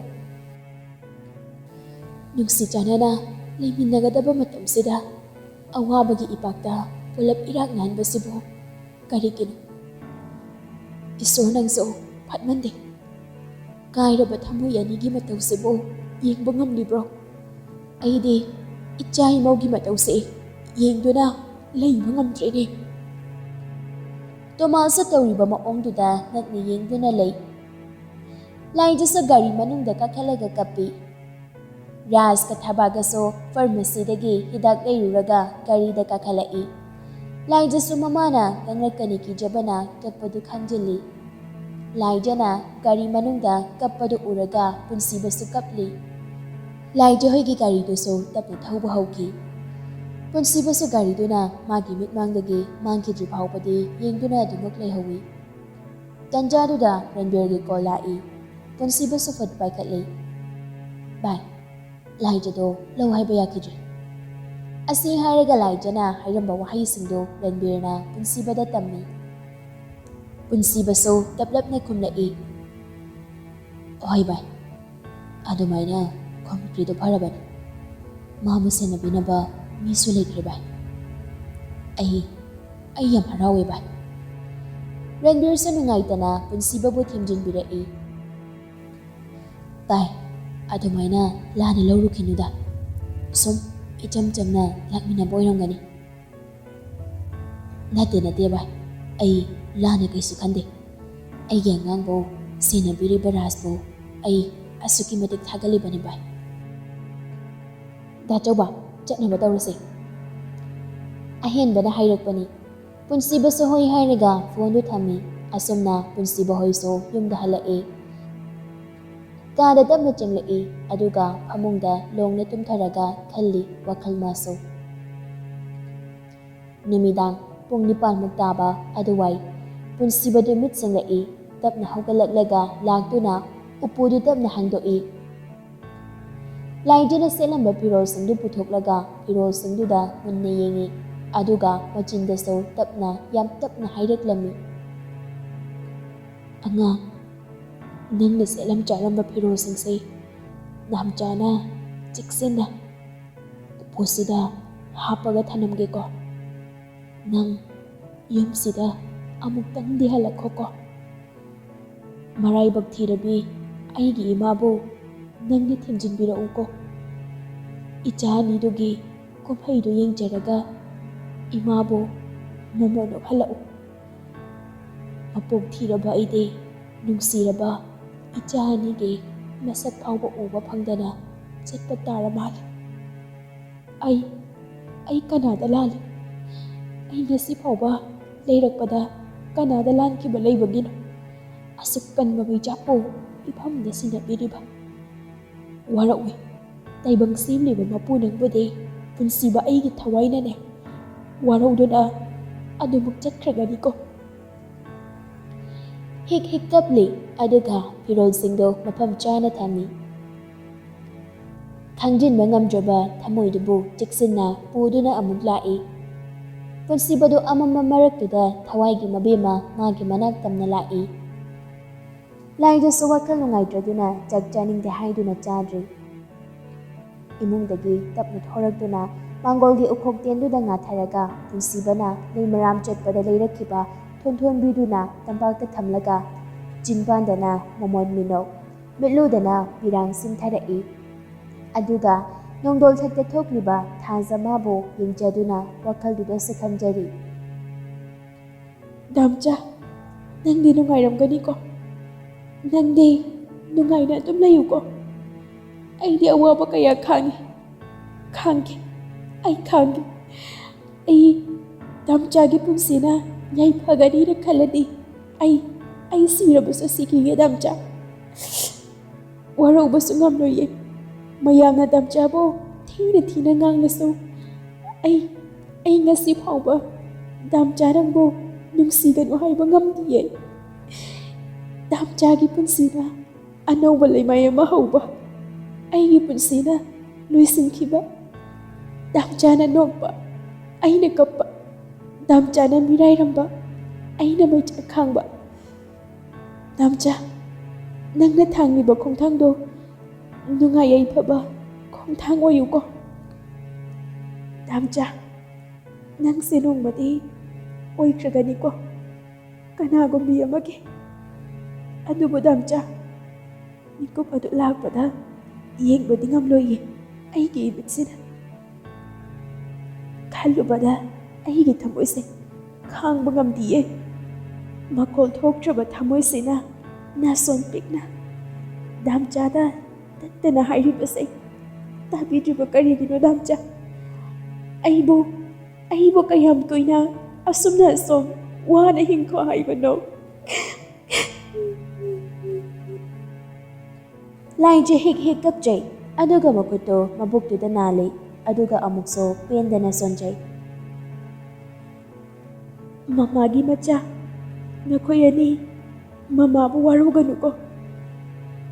ꯅꯨꯡꯁꯤ ꯆꯥꯟꯅꯅ ꯂꯩꯃꯤꯟꯅꯒꯗꯕ ꯃꯇꯝꯁꯤꯗ ꯑꯋꯥꯕꯒꯤ ꯏꯄꯥꯛꯇ ꯄꯨꯂꯞ ꯏꯔꯥꯛꯅꯍꯟꯕꯁꯤꯕꯨ ꯀꯔꯤꯒꯤꯅꯣ? ꯏꯁꯣꯔ, ꯅꯪꯁꯨ ꯐꯠꯃꯟꯗꯦ꯫ ꯀꯥꯏꯔꯕ ꯊꯃꯣꯏ ꯑꯅꯤꯒꯤ ꯃꯇꯧꯁꯤꯕꯨ ꯌꯦꯡꯕ ꯉꯝꯂꯤꯕ꯭ꯔꯣ? ꯑꯩꯗꯤ ꯏꯆꯥ ꯏꯃꯧꯒꯤ ꯃꯇꯧꯁꯦ ꯌꯦꯡꯗꯨꯅ ꯂꯩꯕ ꯉꯝꯗ꯭ꯔꯦꯅꯦ꯫ ꯇꯣꯃꯥꯁꯨ ꯇꯧꯔꯤꯕ ꯃꯑꯣꯡꯗꯨꯗ ꯉꯛꯅ ꯌꯦꯡꯗꯨꯅ ꯂꯩ꯫ ꯂꯥꯏꯖꯁꯨ ꯒꯥꯔꯤ ꯃꯅꯨꯡꯗ ꯀꯥꯈꯠꯂꯒ ꯀꯞꯄꯤ꯫ ꯔꯥꯖꯀ ꯊꯕꯥꯒꯁꯨ ꯐꯥꯔꯃꯥꯁꯤꯗꯒꯤ ꯍꯤꯗꯥꯛ ꯂꯩꯔꯨꯔꯒ ꯒꯥꯔꯤꯗ ꯀꯥꯈꯠꯂꯛꯏ꯫ ꯂꯥꯏꯖꯁꯨ ꯃꯃꯥꯅ ꯉꯥꯡꯂꯛꯀꯅꯤ ꯀꯤꯖꯕꯅ ꯀꯞꯄꯗꯨ ꯈꯥꯡꯖꯤꯜꯂꯤ꯫ ꯂꯥꯏꯖꯅ ꯒꯥꯔꯤ ꯃꯅꯨꯡꯗ ꯀꯞꯄꯗꯨ ꯎꯔꯒ ꯄꯨꯟꯁꯤꯕꯁꯨ ꯀꯞꯂꯤ꯫ ꯂꯥꯏꯖ ꯍꯣꯏꯒꯤ ꯒꯥꯔꯤꯗꯨꯁꯨ ꯇꯞꯅ ꯊꯧꯕ ꯍꯧꯈꯤ꯫ ꯄꯨꯟꯁꯤꯕꯁꯨ ꯒꯥꯔꯤꯗꯨꯅ ꯃꯥꯒꯤ ꯃꯤꯠꯃꯥꯡꯗꯒꯤ ꯃꯥꯡꯈꯤꯗ꯭ꯔꯤ ꯐꯥꯎꯕꯗꯤ ꯌꯦꯡꯗꯨꯅ ꯑꯗꯨꯃꯛ ꯂꯩꯍꯧꯏ꯫ ꯇꯟꯖꯥꯗꯨꯗ ꯔꯟꯕꯤꯔꯒꯤ ꯀꯣꯜ ꯂꯥꯛꯏ꯫ ꯄꯨꯟꯁꯤꯕꯁꯨ ꯐꯠ ꯄꯥꯏꯈꯠꯂꯤ꯫ ꯚꯥꯏ, ꯂꯥꯏꯖꯗꯣ ꯂꯧ ꯍꯥꯏꯕ ꯌꯥꯈꯤꯗ꯭ꯔꯦ꯫ ꯑꯁꯤ ꯍꯥꯏꯔꯒ ꯂꯥꯏꯖꯅ ꯍꯥꯏꯔꯝꯕ ꯋꯥꯍꯩꯁꯤꯡꯗꯨ ꯔꯟꯕꯤꯔꯅ ꯄꯨꯟꯁꯤꯕꯗ ꯇꯝꯃꯤ꯫ ꯄꯨꯟꯁꯤꯕꯁꯨ ꯇꯞꯂꯞꯅ ꯈꯨꯝꯂꯛꯏ, "ꯍꯣꯏ ꯚꯥꯏ, ꯑꯗꯨꯃꯥꯏꯅ ꯈꯨꯝꯈ꯭ꯔꯤꯗꯣ ꯐꯔꯕꯅꯤ꯫ ꯃꯥꯕꯨ ꯁꯦꯟꯅꯕꯤꯅꯕ ꯃꯤꯁꯨ ꯂꯩꯈ꯭ꯔꯦ ꯚꯥꯏ꯫ ꯑꯩ ꯌꯥꯝ ꯍꯔꯥꯎꯋꯦ ꯚꯥꯏ"꯫ ꯔꯟꯕꯤꯔꯁꯨ ꯅꯨꯡꯉꯥꯏꯇꯅ ꯄꯨꯟꯁꯤꯕꯕꯨ ꯊꯦꯝꯖꯤꯟꯕꯤꯔꯛꯏ꯫ "ꯚꯥꯏ, ꯑꯗꯨꯃꯥꯏꯅ ꯂꯥꯟꯅ ꯂꯧꯔꯨꯈꯤꯅꯨꯗ, ꯁꯨꯝ ꯏꯆꯝ ꯆꯝꯅ ꯂꯥꯛꯃꯤꯟꯅꯕ ꯑꯣꯏꯔꯝꯒꯅꯤ"꯫ "ꯅꯠꯇꯦ ꯚꯥꯏ, ꯑꯩ ꯂꯥꯟꯅ ꯀꯩꯁꯨ ꯈꯟꯗꯦ꯫ ꯑꯩꯒꯤ ꯑꯉꯥꯡꯕꯨ ꯁꯦꯟꯅꯕꯤꯔꯤꯕ ꯔꯥꯖꯕꯨ ꯑꯩ ꯑꯁꯨꯛꯀꯤ ꯃꯇꯤꯛ ꯊꯥꯒꯠꯂꯤꯕꯅꯤ ꯚꯥꯏ"꯫ "ꯗꯥꯆꯧꯕ, ꯆꯠꯅꯕ ꯇꯧꯔꯁꯦ"꯫ ꯑꯍꯦꯟꯕꯅ ꯍꯥꯏꯔꯛꯄꯅꯤ꯫ ꯄꯨꯟꯁꯤꯕꯁꯨ ꯍꯣꯏ ꯍꯥꯏꯔꯒ ꯐꯣꯟꯗꯨ ꯊꯝꯃꯤ꯫ ꯑꯁꯨꯝꯅ ꯄꯨꯟꯁꯤꯕ ꯍꯣꯏꯁꯨ ꯌꯨꯝꯗ ꯍꯜꯂꯛꯏ꯫ ꯀꯥꯗ ꯇꯞꯅ ꯆꯪꯂꯛꯏ, ꯑꯗꯨꯒ ꯐꯃꯨꯡꯗ ꯂꯣꯡꯅ ꯇꯨꯝꯊꯔꯒ ꯈꯜꯂꯤ ꯋꯥꯈꯜ ꯃꯥꯁꯨ꯫ ꯅꯨꯃꯤꯗꯥꯡ ꯄꯨꯡ 9ꯃꯨꯛ ꯇꯥꯕ ꯑꯗꯨꯋꯥꯏ ꯄꯨꯟꯁꯤꯕꯗꯨ ꯃꯤꯠ ꯁꯤꯡꯂꯛꯏ꯫ ꯇꯞꯅ ꯍꯧꯒꯠꯂꯛꯂꯒ ꯂꯥꯛꯇꯨꯅ ꯎꯄꯨꯗꯨ ꯇꯞꯅ ꯍꯥꯡꯗꯣꯛꯏ꯫ ꯂꯥꯏꯖꯅ ꯁꯦꯠꯂꯝꯕ ꯐꯤꯔꯣꯜꯁꯤꯡꯗꯨ ꯄꯨꯊꯣꯛꯂꯒ ꯐꯤꯔꯣꯜꯁꯤꯡꯗꯨꯗ ꯃꯨꯟꯅ ꯌꯦꯡꯏ꯫ ꯑꯗꯨꯒ ꯃꯆꯤꯟꯗꯁꯨ ꯌꯥꯝ ꯇꯞꯅ ꯍꯥꯏꯔꯛꯂꯝꯃꯤ, "ꯑꯉꯥꯡ, ꯅꯪꯅ ꯁꯦꯠꯂꯝ ꯆꯥꯔꯝꯕ ꯐꯤꯔꯣꯜꯁꯤꯡꯁꯦ ꯅꯥꯝꯆꯥꯅ ꯆꯦꯛꯁꯤꯟꯅ ꯎꯄꯨꯁꯤꯗ ꯍꯥꯞꯄꯒ ꯊꯅꯝꯒꯦꯀꯣ꯫ ꯅꯪ ꯌꯨꯝꯁꯤꯗ ꯑꯃꯨꯛꯇꯪꯗꯤ ꯍꯜꯂꯛꯈꯣꯀꯣ꯫ ꯃꯔꯥꯏꯕꯛ ꯊꯤꯔꯕꯤ ꯑꯩꯒꯤ ꯏꯃꯥꯕꯨ ꯅꯪꯅ ꯊꯦꯝꯖꯤꯟꯕꯤꯔꯛꯎꯀꯣ꯫ ꯏꯆꯥ ꯑꯅꯤꯗꯨꯒꯤ ꯀꯨꯝꯍꯩꯗꯨ ꯌꯦꯡꯖꯔꯒ ꯏꯃꯥꯕꯨ ꯃꯃꯣꯟ ꯑꯣꯛꯍꯜꯂꯛꯎ꯫ ꯃꯄꯣꯛ ꯊꯤꯔꯕ ꯑꯩꯗꯤ ꯅꯨꯡꯁꯤꯔꯕ ꯏꯆꯥ ꯑꯅꯤꯒꯤ ꯃꯁꯛ ꯐꯥꯎꯕ ꯎꯕ ꯐꯪꯗꯅ ꯆꯠꯄ ꯇꯥꯔ ꯃꯥꯜꯂꯦ꯫ ꯑꯩ ꯀꯅꯥꯗ ꯂꯥꯜꯂꯤ? ꯑꯩ ꯉꯁꯤ ꯐꯥꯎꯕ ꯂꯩꯔꯛꯄꯗ ꯀꯅꯥꯗ ꯂꯥꯟꯈꯤꯕ ꯂꯩꯕꯒꯤꯅꯣ ꯑꯁꯨꯛ ꯀꯟꯕ ꯃꯩꯆꯥꯛꯄꯨ ꯏꯐꯝꯗ ꯁꯤꯟꯅꯕꯤꯔꯤꯕ? ꯋꯥꯔꯛꯎꯏ, ꯇꯥꯏꯕꯪ ꯁꯦꯝꯂꯤꯕ ꯃꯄꯨ ꯅꯪꯕꯨꯗꯤ ꯄꯨꯟꯁꯤꯕ ꯑꯩꯒꯤ ꯊꯋꯥꯏꯅꯅꯦ ꯋꯥꯔꯧꯗꯨꯅ ꯑꯗꯨꯃꯛ ꯆꯠꯈ꯭ꯔꯒꯅꯤꯀꯣ"꯫ ꯍꯤꯛ ꯀꯞꯂꯤ, ꯑꯗꯨꯒ ꯐꯤꯔꯣꯜꯁꯤꯡꯗꯨ ꯃꯐꯝ ꯆꯥꯅ ꯊꯝꯃꯤ꯫ ꯈꯪꯖꯤꯟꯕ ꯉꯝꯗ꯭ꯔꯕ ꯊꯃꯣꯏꯗꯨꯕꯨ ꯆꯦꯛꯁꯤꯟꯅ ꯄꯨꯗꯨꯅ ꯑꯃꯨꯛ ꯂꯥꯛꯏ꯫ ꯄꯨꯟꯁꯤꯕꯗꯨ ꯑꯃꯝꯕ ꯃꯔꯛꯇꯨꯗ ꯊꯋꯥꯏꯒꯤ ꯃꯕꯦꯝꯃ ꯃꯥꯒꯤ ꯃꯅꯥꯛ ꯇꯝꯅ ꯂꯥꯛꯏ꯫ ꯂꯥꯏꯗꯨꯁꯨ ꯋꯥꯈꯜ ꯅꯨꯡꯉꯥꯏꯇ꯭ꯔꯗꯨꯅ ꯆꯥꯛ ꯆꯥꯅꯤꯡꯗꯦ ꯍꯥꯏꯗꯨꯅ ꯆꯥꯗ꯭ꯔꯤ꯫ ꯏꯃꯨꯡꯗꯒꯤ ꯇꯞꯅ ꯊꯣꯔꯛꯇꯨꯅ ꯃꯥꯡꯒꯣꯜꯒꯤ ꯎꯈꯣꯛꯇꯦꯟꯗꯨꯗ ꯉꯥꯊꯔꯒ ꯄꯨꯟꯁꯤꯕꯅ ꯂꯩꯃꯔꯥꯝ ꯆꯠꯄꯗ ꯂꯩꯔꯛꯈꯤꯕ ꯊꯣꯟꯊꯣꯟꯕꯤꯗꯨꯅ ꯇꯝꯄꯥꯛꯇ ꯊꯝꯂꯒ ꯆꯤꯟꯕꯥꯟꯗꯅ ꯃꯣꯃꯣꯟ ꯃꯤꯅꯣꯛ, ꯃꯤꯠꯂꯨꯗꯅ ꯄꯤꯔꯥꯡ ꯁꯤꯡꯊꯔꯛꯏ꯫ ꯑꯗꯨꯒ ꯅꯣꯡꯗꯣꯜꯊꯛꯇ ꯊꯣꯛꯂꯤꯕ ꯊꯥꯖꯃꯥꯕꯨ ꯌꯦꯡꯖꯗꯨꯅ ꯋꯥꯈꯜꯗꯨꯗꯁꯨ ꯈꯟꯖꯔꯤ, "ꯅꯥꯝꯆꯥ, ꯅꯪꯗꯤ ꯅꯨꯡꯉꯥꯏꯔꯝꯒꯅꯤꯀꯣ? ꯅꯪꯗꯤ ꯅꯨꯡꯉꯥꯏꯅ ꯑꯗꯨꯝ ꯂꯩꯌꯨꯀꯣ꯫ ꯑꯩꯗꯤ ꯑꯋꯥꯕ ꯀꯌꯥ ꯈꯥꯡꯒꯦ꯫ ꯑꯩ ꯅꯥꯝꯆꯥꯒꯤ ꯄꯨꯟꯁꯤꯅ ꯌꯥꯏꯐꯒꯅꯤꯅ ꯈꯜꯂꯗꯤ ꯑꯩ ꯁꯤꯔꯕꯁꯨ ꯁꯤꯈꯤꯒꯦ ꯅꯥꯝꯆꯥ꯫ ꯋꯥꯔꯧꯕꯁꯨ ꯉꯝꯂꯣꯏꯌꯦ꯫ ꯃꯌꯥꯝꯅ ꯅꯥꯝꯆꯥꯕꯨ ꯊꯤꯅ ꯉꯥꯡꯂꯁꯨ ꯑꯩ ꯉꯁꯤ ꯐꯥꯎꯕ ꯅꯥꯝꯆꯥ ꯅꯪꯕꯨ ꯅꯨꯡꯁꯤꯒꯅꯨ ꯍꯥꯏꯕ ꯉꯝꯗꯤꯌꯦ꯫ ꯅꯥꯝꯆꯥꯒꯤ ꯄꯨꯟꯁꯤꯅ ꯑꯅꯧꯕ ꯂꯩꯃꯥꯏ ꯑꯃ ꯍꯧꯕ, ꯑꯩꯒꯤ ꯄꯨꯟꯁꯤꯅ ꯂꯣꯏꯁꯤꯟꯈꯤꯕ꯫ ꯅꯥꯝꯆꯥꯅ ꯅꯣꯛꯄ, ꯑꯩꯅ ꯀꯞꯄ; ꯅꯥꯝꯆꯥꯅ ꯃꯤꯔꯥꯏꯔꯝꯕ, ꯑꯩꯅ ꯃꯩꯆꯥꯛ ꯈꯥꯡꯕ꯫ ꯅꯥꯝꯆꯥ, ꯅꯪꯅ ꯊꯥꯡꯂꯤꯕ ꯈꯣꯡꯊꯥꯡꯗꯣ ꯅꯨꯡꯉꯥꯏ ꯌꯥꯏꯐꯕ ꯈꯣꯡꯊꯥꯡ ꯑꯣꯏꯌꯨꯀꯣ꯫ ꯅꯥꯝꯆꯥ, ꯅꯪꯁꯦ ꯅꯣꯡꯃꯗꯤ ꯑꯣꯏꯈ꯭ꯔꯒꯅꯤꯀꯣ ꯀꯅꯥꯒꯨꯝꯕꯤ ꯑꯃꯒꯤ꯫ ꯑꯗꯨꯕꯨ ꯅꯥꯝꯆꯥ, ꯃꯤꯀꯨꯞ ꯑꯗꯨ ꯂꯥꯛꯄꯗ ꯌꯦꯡꯕꯗꯤ ꯉꯝꯂꯣꯏꯌꯦ ꯑꯩꯒꯤ ꯏꯃꯤꯠꯁꯤꯅ꯫ ꯈꯜꯂꯨꯕꯗ ꯑꯩꯒꯤ ꯊꯃꯣꯏꯁꯦ ꯈꯥꯡꯕ ꯉꯝꯗꯤꯌꯦ꯫ ꯃꯈꯣꯜ ꯊꯣꯛꯇ꯭ꯔꯕ ꯊꯃꯣꯏꯁꯤꯅ ꯅꯥꯁꯣꯟ ꯄꯤꯛꯅ ꯅꯥꯝꯆꯥꯗ ꯇꯠꯇꯅ ꯍꯥꯏꯔꯤꯕꯁꯦ ꯇꯥꯕꯤꯗ꯭ꯔꯤꯕ ꯀꯔꯤꯒꯤꯅꯣ ꯅꯥꯝꯆꯥ? ꯑꯩꯕꯨ ꯀꯌꯥꯝ ꯀꯨꯏꯅ ꯑꯁꯨꯝꯅ ꯋꯥꯅ ꯍꯤꯡꯈꯣ ꯍꯥꯏꯕꯅꯣ? ꯂꯥꯏꯖ ꯍꯤꯛ ꯀꯞꯆꯩ, ꯑꯗꯨꯒ ꯃꯈꯨꯠꯇꯨ ꯃꯕꯨꯛꯇꯨꯗ ꯅꯥꯜꯂꯤ, ꯑꯗꯨꯒ ꯑꯃꯨꯛꯁꯨ ꯄꯦꯟꯗꯅ ꯁꯣꯟꯖꯩ꯫ "ꯃꯃꯥꯒꯤ ꯃꯆꯥ, ꯅꯈꯣꯏ ꯑꯅꯤ ꯃꯃꯥꯕꯨ ꯋꯥꯔꯧꯒꯅꯨꯀꯣ꯫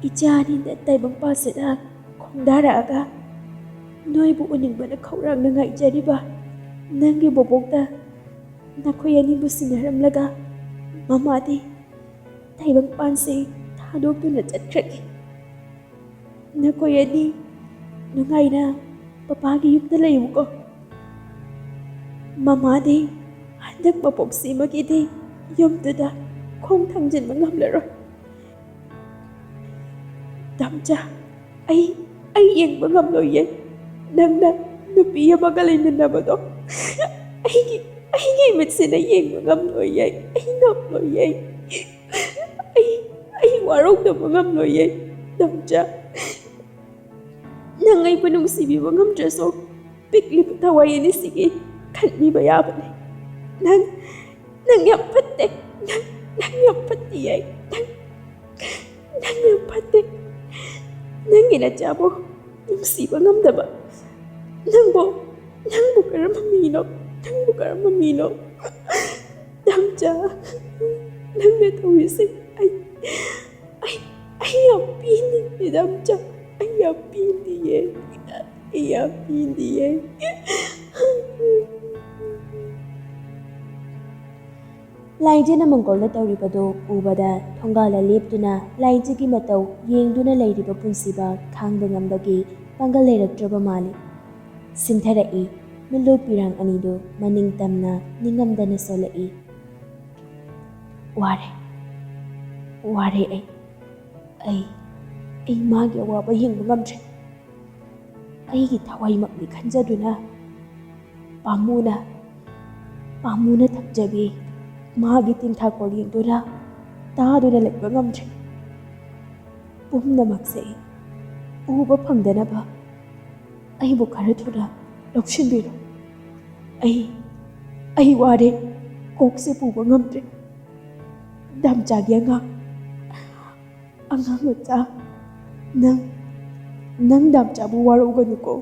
ꯏꯆꯥ ꯑꯅꯤꯅ ꯇꯥꯏꯕꯪꯄꯥꯟꯁꯤꯗ ꯈꯣꯡꯗꯥꯔꯛꯑꯒ ꯅꯣꯏꯕꯨ ꯎꯅꯤꯡꯕꯅ ꯈꯧꯔꯥꯡꯅ ꯉꯥꯏꯖꯔꯤꯕ ꯅꯪꯒꯤ ꯕꯣꯕꯣꯛꯇ ꯅꯈꯣꯏ ꯑꯅꯤꯕꯨ ꯁꯤꯟꯅꯔꯝꯂꯒ ꯃꯃꯥꯗꯤ ꯇꯥꯏꯕꯪꯄꯥꯟꯁꯦ ꯊꯥꯗꯣꯛꯇꯨꯅ ꯆꯠꯈ꯭ꯔꯒꯦ꯫ ꯅꯈꯣꯏ ꯑꯅꯤ ꯅꯨꯡꯉꯥꯏꯅ ꯄꯄꯥꯒꯤ ꯌꯨꯝꯗ ꯂꯩꯌꯨꯀꯣ꯫ ꯃꯃꯥꯗꯤ ꯍꯟꯗꯛ ꯃꯄꯣꯛꯁꯤꯃꯒꯤꯗꯤ ꯌꯨꯝꯗꯨꯗ ꯈꯣꯡ ꯊꯥꯡꯖꯤꯟꯕ ꯉꯝꯂꯔꯣꯏ꯫ ꯗꯥꯝꯆꯥ, ꯑꯩ ꯌꯦꯡꯕ ꯉꯝꯂꯣꯏꯌꯦ ꯅꯪꯅ ꯅꯨꯄꯤ ꯑꯃꯒ ꯂꯩꯃꯤꯟꯅꯕꯗꯣ꯫ ꯑꯩꯒꯤ ꯃꯤꯠꯁꯤꯅ ꯌꯦꯡꯕ ꯉꯝꯂꯣꯏꯌꯦ꯫ ꯑꯩ ꯉꯝꯂꯣꯏꯌꯦ꯫ ꯑꯩ ꯋꯥꯔꯧꯗꯕ ꯉꯝꯂꯣꯏꯌꯦ ꯗꯥꯝꯆꯥ꯫ ꯅꯪ ꯑꯩꯕꯨ ꯅꯨꯡꯁꯤꯕꯤꯕ ꯉꯝꯗ꯭ꯔꯁꯨ ꯄꯤꯛꯂꯤꯕ ꯊꯋꯥꯏ ꯑꯅꯤꯁꯤꯒꯤ ꯈꯟꯕꯤꯕ ꯌꯥꯕꯅꯤ꯫ ꯅꯪ ꯌꯥꯝ ꯐꯠꯇꯦ꯫ ꯅꯪ ꯌꯥꯝ ꯐꯠꯇꯤꯌꯦ꯫ ꯅꯪ ꯌꯥꯝ ꯐꯠꯇꯦ꯫ ꯅꯪꯒꯤ ꯅꯆꯥꯕꯨ ꯅꯨꯡꯁꯤꯕ ꯉꯝꯗꯕ ꯅꯪꯕꯨ ꯀꯔꯝꯕ ꯃꯤꯅꯣ? ꯅꯪꯕꯨ ꯀꯔꯝꯕ ꯃꯤꯅꯣ? ꯗꯥꯝꯆꯥ, ꯅꯪꯅ ꯇꯧꯔꯤꯁꯦ ꯑꯩ ꯌꯥꯝ ꯄꯦꯟꯗꯤꯌꯦ ꯗꯥꯝꯆꯥ꯫ ꯑꯩ ꯌꯥꯝ ꯄꯦꯟꯗꯤꯌꯦ꯫ ꯑꯩ ꯌꯥꯝ ꯄꯦꯟꯗꯤꯌꯦ꯫ ꯂꯥꯏꯖꯅ ꯃꯪꯒꯣꯜꯗ ꯇꯧꯔꯤꯕꯗꯨ ꯎꯕꯗ ꯊꯣꯡꯒꯥꯜꯗ ꯂꯦꯞꯇꯨꯅ ꯂꯥꯏꯖꯒꯤ ꯃꯇꯧ ꯌꯦꯡꯗꯨꯅ ꯂꯩꯔꯤꯕ ꯄꯨꯟꯁꯤꯕ ꯈꯥꯡꯕ ꯉꯝꯕꯒꯤ ꯄꯥꯡꯒꯜ ꯂꯩꯔꯛꯇ꯭ꯔꯕ ꯃꯥꯜꯂꯤ꯫ ꯁꯤꯟꯊꯔꯛꯏ ꯃꯤꯠꯂꯨ ꯄꯤꯔꯥꯡ ꯑꯅꯤꯗꯨ ꯃꯅꯤꯡ ꯇꯝꯅ ꯅꯤꯡꯉꯝꯗꯅ ꯁꯣꯜꯂꯛꯏ꯫ ꯋꯥꯔꯦ ꯑꯩ ꯃꯥꯒꯤ ꯑꯋꯥꯕ ꯌꯦꯡꯕ ꯉꯝꯗ꯭ꯔꯦ꯫ ꯑꯩꯒꯤ ꯊꯋꯥꯏꯃꯛꯅꯤ ꯈꯟꯖꯗꯨꯅ ꯄꯥꯝꯃꯨꯅ ꯊꯝꯖꯕꯤ ꯃꯥꯒꯤ ꯇꯤꯟꯊꯥꯀꯣꯜ ꯌꯦꯡꯗꯨꯅ ꯇꯥꯗꯨꯅ ꯂꯩꯕ ꯉꯝꯗ꯭ꯔꯦ꯫ ꯄꯨꯝꯅꯃꯛꯁꯦ ꯎꯕ ꯐꯪꯗꯅꯕ ꯑꯩꯕꯨ ꯈꯔ ꯊꯨꯅ ꯂꯧꯁꯤꯟꯕꯤꯔꯣ꯫ ꯑꯩ ꯋꯥꯔꯦ, ꯀꯣꯛꯁꯦ ꯄꯨꯕ ꯉꯝꯗ꯭ꯔꯦ꯫ ꯗꯥꯝꯆꯥꯒꯤ ꯑꯉꯥꯡ ꯃꯆꯥ, ꯅꯪ ꯗꯥꯝꯆꯥꯕꯨ ꯋꯥꯔꯧꯒꯅꯨꯀꯣ꯫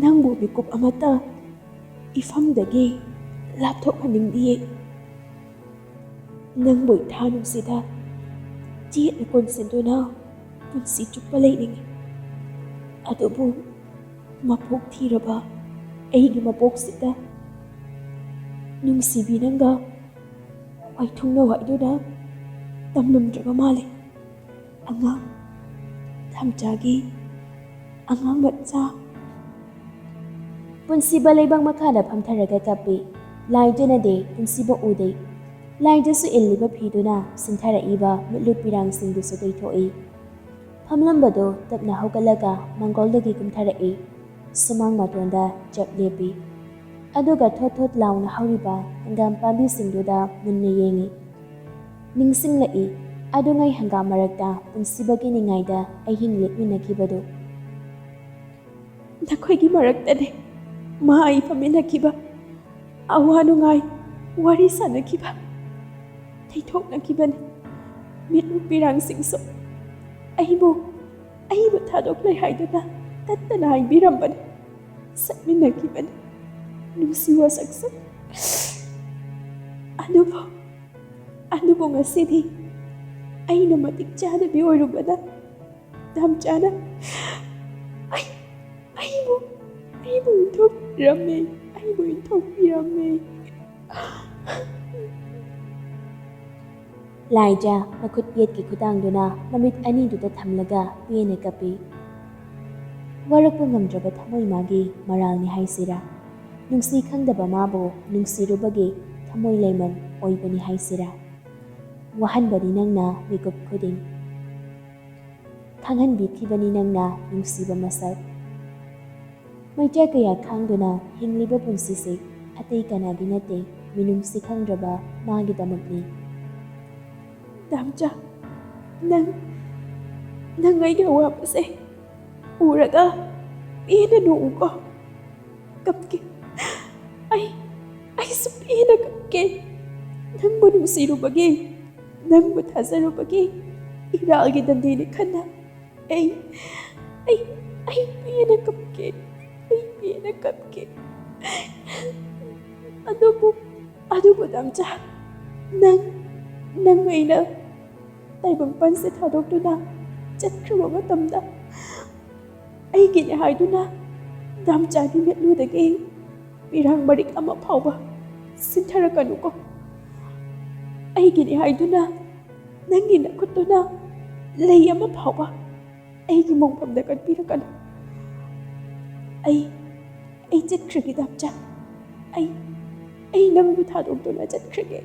ꯅꯪꯕꯨ ꯃꯤꯀꯨꯞ ꯑꯃꯠꯇ ꯏꯐꯝꯗꯒꯤ ꯂꯥꯞꯊꯣꯛꯍꯟꯅꯤꯡꯗꯤꯌꯦ꯫ ꯅꯪꯕꯨ ꯏꯊꯥ ꯅꯨꯡꯁꯤꯗ ꯆꯦꯠꯅ ꯀꯣꯟꯁꯤꯟꯗꯨꯅ ꯄꯨꯟꯁꯤ ꯆꯨꯞꯄ ꯂꯩꯅꯤꯡꯉꯤ꯫ ꯑꯗꯨꯕꯨ ꯃꯄꯣꯛ ꯊꯤꯔꯕ ꯑꯩꯒꯤ ꯃꯄꯣꯛꯁꯤꯗ ꯅꯨꯡꯁꯤꯕꯤ ꯅꯪꯒ ꯋꯥꯏꯊꯨꯡꯅ ꯋꯥꯏꯗꯨꯅ ꯇꯝꯂꯝꯗ꯭ꯔꯕ ꯃꯥꯜꯂꯤ꯫ ꯗꯥꯝꯆꯥꯒꯤ ꯑꯉꯥꯡ ꯃꯆꯥ꯫ ꯄꯨꯟꯁꯤꯕ ꯂꯩꯕꯥꯛ ꯃꯈꯥꯗ ꯐꯝꯊꯔꯒ ꯀꯞꯄꯤ꯫ ꯂꯥꯏꯖꯅꯗꯤ ꯄꯨꯟꯁꯤꯕ ꯎꯗꯦ꯫ ꯂꯥꯏꯖꯁꯨ ꯏꯜꯂꯤꯕ ꯐꯤꯗꯨꯅ ꯁꯤꯟꯊꯔꯛꯏꯕ ꯃꯤꯠꯂꯨ ꯄꯤꯔꯥꯡꯁꯤꯡꯗꯨꯁꯨ ꯇꯩꯊꯣꯛꯏ꯫ ꯐꯝꯂꯝꯕꯗꯨ ꯇꯞꯅ ꯍꯧꯒꯠꯂꯒ ꯃꯪꯒꯣꯜꯗꯒꯤ ꯀꯨꯝꯊꯔꯛꯏ꯫ ꯁꯨꯃꯥꯡ ꯃꯇꯣꯟꯗ ꯆꯞ ꯂꯦꯞꯄꯤ꯫ ꯑꯗꯨꯒ ꯊꯣꯠ ꯊꯣꯠ ꯂꯥꯎꯅ ꯍꯧꯔꯤꯕ ꯍꯪꯒꯥꯝ ꯄꯥꯝꯕꯤꯁꯤꯡꯗꯨꯗ ꯃꯨꯟꯅ ꯌꯦꯡꯉꯤ꯫ ꯅꯤꯡꯁꯤꯡꯂꯛꯏ ꯑꯗꯨꯉꯩ ꯍꯪꯒꯥꯝ ꯃꯔꯛꯇ ꯄꯨꯟꯁꯤꯕꯒꯤ ꯅꯤꯡꯉꯥꯏꯗ ꯑꯍꯤꯡ ꯂꯦꯛꯃꯤꯟꯅꯈꯤꯕꯗꯨ꯫ ꯅꯈꯣꯏꯒꯤ ꯃꯔꯛꯇꯅꯦ ꯃꯥ ꯑꯩ ꯐꯝꯃꯤꯟꯅꯈꯤꯕ, ꯑꯋꯥ ꯅꯨꯡꯉꯥꯏ ꯋꯥꯔꯤ ꯁꯥꯟꯅꯈꯤꯕ, ꯊꯩꯊꯣꯛꯅꯈꯤꯕꯅꯤ꯫ ꯃꯤꯠꯂꯨ ꯄꯤꯔꯥꯡꯁꯤꯡꯁꯨ ꯑꯩꯕꯨ ꯊꯥꯗꯣꯛꯂꯦ ꯍꯥꯏꯗꯨꯅ ꯇꯠꯇꯅ ꯍꯥꯏꯕꯤꯔꯝꯕꯅꯤ꯫ ꯁꯛꯃꯤꯟꯅꯈꯤꯕꯅꯤ ꯅꯨꯡꯁꯤ ꯋꯥꯁꯛꯁꯨ꯫ ꯑꯗꯨꯕꯨ ꯉꯁꯤꯗꯤ ꯑꯩꯅ ꯃꯇꯤꯛ ꯆꯥꯗꯕꯤ ꯑꯣꯏꯔꯨꯕꯅ ꯗꯥꯝꯆꯥꯅ ꯑꯩꯕꯨ ꯏꯟꯊꯣꯛꯄꯤꯔꯝꯃꯦ꯫ ꯂꯥꯏꯖ ꯃꯈꯨꯠ ꯌꯦꯠꯀꯤ ꯈꯨꯗꯥꯡꯗꯨꯅ ꯃꯃꯤꯠ ꯑꯅꯤꯗꯨꯗ ꯊꯝꯂꯒ ꯄꯦꯟꯅ ꯀꯞꯄꯤ꯫ ꯋꯥꯔꯛꯄ ꯉꯝꯗ꯭ꯔꯕ ꯊꯃꯣꯏ ꯃꯥꯒꯤ ꯃꯔꯥꯜꯅꯤ ꯍꯥꯏꯁꯤꯔꯥ, ꯅꯨꯡꯁꯤ ꯈꯪꯗꯕ ꯃꯥꯕꯨ ꯅꯨꯡꯁꯤꯔꯨꯕꯒꯤ ꯊꯃꯣꯏ ꯂꯩꯃꯟ ꯑꯣꯏꯕꯅꯤ ꯍꯥꯏꯁꯤꯔꯥ, ꯋꯥꯍꯟꯕꯅꯤ ꯅꯪꯅ ꯃꯤꯀꯨꯞ ꯈꯨꯗꯤꯡ, ꯈꯪꯍꯟꯕꯤꯈꯤꯕꯅꯤ ꯅꯪꯅ ꯅꯨꯡꯁꯤꯕ ꯃꯁꯛ꯫ ꯃꯩꯆꯥ ꯀꯌꯥ ꯈꯥꯡꯗꯨꯅ ꯍꯤꯡꯂꯤꯕ ꯄꯨꯟꯁꯤꯁꯦ ꯑꯇꯩ ꯀꯅꯥꯒꯤ ꯅꯠꯇꯦ, ꯃꯤꯅꯨꯡꯁꯤ ꯈꯪꯗ꯭ꯔꯕ ꯃꯥꯒꯤꯗꯃꯛꯅꯤ꯫ ꯗꯥꯝꯆꯥ, ꯅꯪ ꯑꯩꯒꯤ ꯑꯋꯥꯕꯁꯦ ꯎꯔꯒ ꯄꯦꯟꯅ ꯅꯣꯛꯎꯀꯣ꯫ ꯀꯞꯀꯦ, ꯑꯩꯁꯨ ꯄꯦꯟꯅ ꯀꯞꯀꯦ꯫ ꯅꯪꯕꯨ ꯅꯨꯡꯁꯤꯔꯨꯕꯒꯤ, ꯅꯪꯕꯨ ꯊꯥꯖꯔꯨꯕꯒꯤ ꯏꯔꯥꯜꯒꯤ ꯗꯟꯗꯤꯅꯤ ꯈꯟꯅ ꯑꯩ ꯄꯦꯟꯅ ꯀꯞꯀꯦ꯫ ꯑꯩ ꯄꯦꯟꯅ ꯀꯞꯀꯦ꯫ ꯑꯗꯨꯕꯨ ꯗꯥꯝꯆꯥ, ꯅꯪ ꯑꯩꯅ ꯇꯥꯏꯕꯪꯄꯥꯟꯁꯦ ꯊꯥꯗꯣꯛꯇꯨꯅ ꯆꯠꯈ꯭ꯔꯕ ꯃꯇꯝꯗ ꯑꯩꯒꯤꯅꯦ ꯍꯥꯏꯗꯨꯅ ꯗꯥꯝꯆꯥꯒꯤ ꯃꯤꯠꯂꯨꯗꯒꯤ ꯄꯤꯔꯥꯡ ꯃꯔꯤꯛ ꯑꯃ ꯐꯥꯎꯕ ꯁꯤꯟꯊꯔꯛꯀꯅꯨꯀꯣ. ꯑꯩꯒꯤꯅꯦ ꯍꯥꯏꯗꯨꯅ ꯅꯪꯒꯤ ꯅꯈꯨꯠꯇꯨꯅ ꯂꯩ ꯑꯃ ꯐꯥꯎꯕ ꯑꯩꯒꯤ ꯃꯣꯡꯐꯝꯗ ꯀꯠꯄꯤꯔꯛꯀꯅꯨ. ꯑꯩ ꯆꯠꯈ꯭ꯔꯒꯦ ꯗꯥꯝꯆꯥ. ꯑꯩ ꯅꯪꯕꯨ ꯊꯥꯗꯣꯛꯇꯨꯅ ꯆꯠꯈ꯭ꯔꯒꯦ.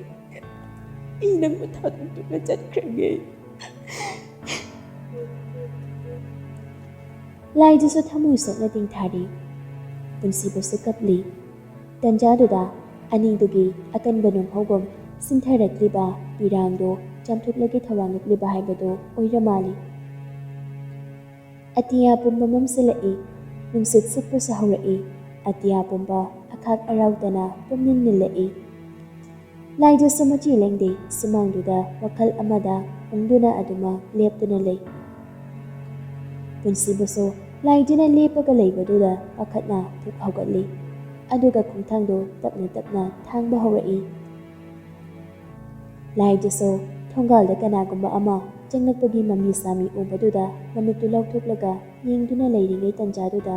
ꯑꯩ ꯅꯪꯕꯨ ꯊꯥꯗꯣꯛꯇꯨꯅ ꯆꯠꯈ꯭ꯔꯒꯦ. ꯂꯥꯏꯗꯨꯁꯨ ꯊꯃꯣꯏ ꯁꯣꯛꯅ ꯇꯤꯡꯊꯥꯔꯤ. ꯄꯨꯟꯁꯤꯕꯁꯨ ꯀꯞꯂꯤ. ꯇꯟꯖꯥꯗꯨꯗ ꯑꯅꯤꯗꯨꯒꯤ ꯑꯀꯟꯕ ꯅꯣꯡꯍꯧꯒꯨꯝ ꯁꯤꯟꯊꯔꯛꯂꯤꯕ ꯄꯤꯔꯥꯡꯗꯣ ꯆꯥꯝꯊꯣꯛꯂꯒꯦ ꯊꯧꯔꯥꯡꯂꯛꯂꯤꯕ ꯍꯥꯏꯕꯗꯣ ꯑꯣꯏꯔ ꯃꯥꯜꯂꯤ. ꯑꯇꯤꯌꯥ ꯄꯨꯝꯕ ꯃꯝꯁꯤꯜꯂꯛꯏ. ꯅꯨꯡꯁꯤꯠ ꯁꯤꯠꯄꯁꯨ ꯍꯧꯔꯛꯏ. ꯑꯇꯤꯌꯥ ꯄꯨꯝꯕ ꯑꯈꯥꯛ ꯑꯔꯥꯎꯇꯅ ꯄꯨꯝꯅꯤꯟ ꯅꯤꯜꯂꯛꯏ. ꯂꯥꯏꯗꯨꯁꯨ ꯃꯆꯤ ꯂꯦꯡꯗꯦ. ꯁꯨꯃꯥꯡꯗꯨꯗ ꯋꯥꯈꯜ ꯑꯃꯗ ꯎꯪꯗꯨꯅ ꯑꯗꯨꯃꯛ ꯂꯦꯞꯇꯨꯅ ꯂꯩ. ꯄꯨꯟꯁꯤꯕꯁꯨ ꯂꯥꯏꯗꯨꯅ ꯂꯦꯞꯄꯒ ꯂꯩꯕꯗꯨꯗ ꯄꯥꯈꯠꯅ ꯄꯨꯛ ꯍꯧꯒꯠꯂꯤ. ꯑꯗꯨꯒ ꯈꯣꯡꯊꯥꯡꯗꯣ ꯇꯞꯅ ꯇꯞꯅ ꯊꯥꯡꯕ ꯍꯧꯔꯛꯏ. ꯂꯥꯏꯗꯨꯁꯨ ꯊꯣꯡꯒꯥꯜꯗ ꯀꯅꯥꯒꯨꯝꯕ ꯑꯃ ꯆꯪꯂꯛꯄꯒꯤ ꯃꯃꯤ ꯁꯥꯃꯤ ꯎꯕꯗꯨꯗ ꯃꯃꯤꯠꯇꯨ ꯂꯥꯎꯊꯣꯛꯂꯒ ꯌꯦꯡꯗꯨꯅ ꯂꯩꯔꯤꯉꯩ ꯇꯟꯖꯥꯗꯨꯗ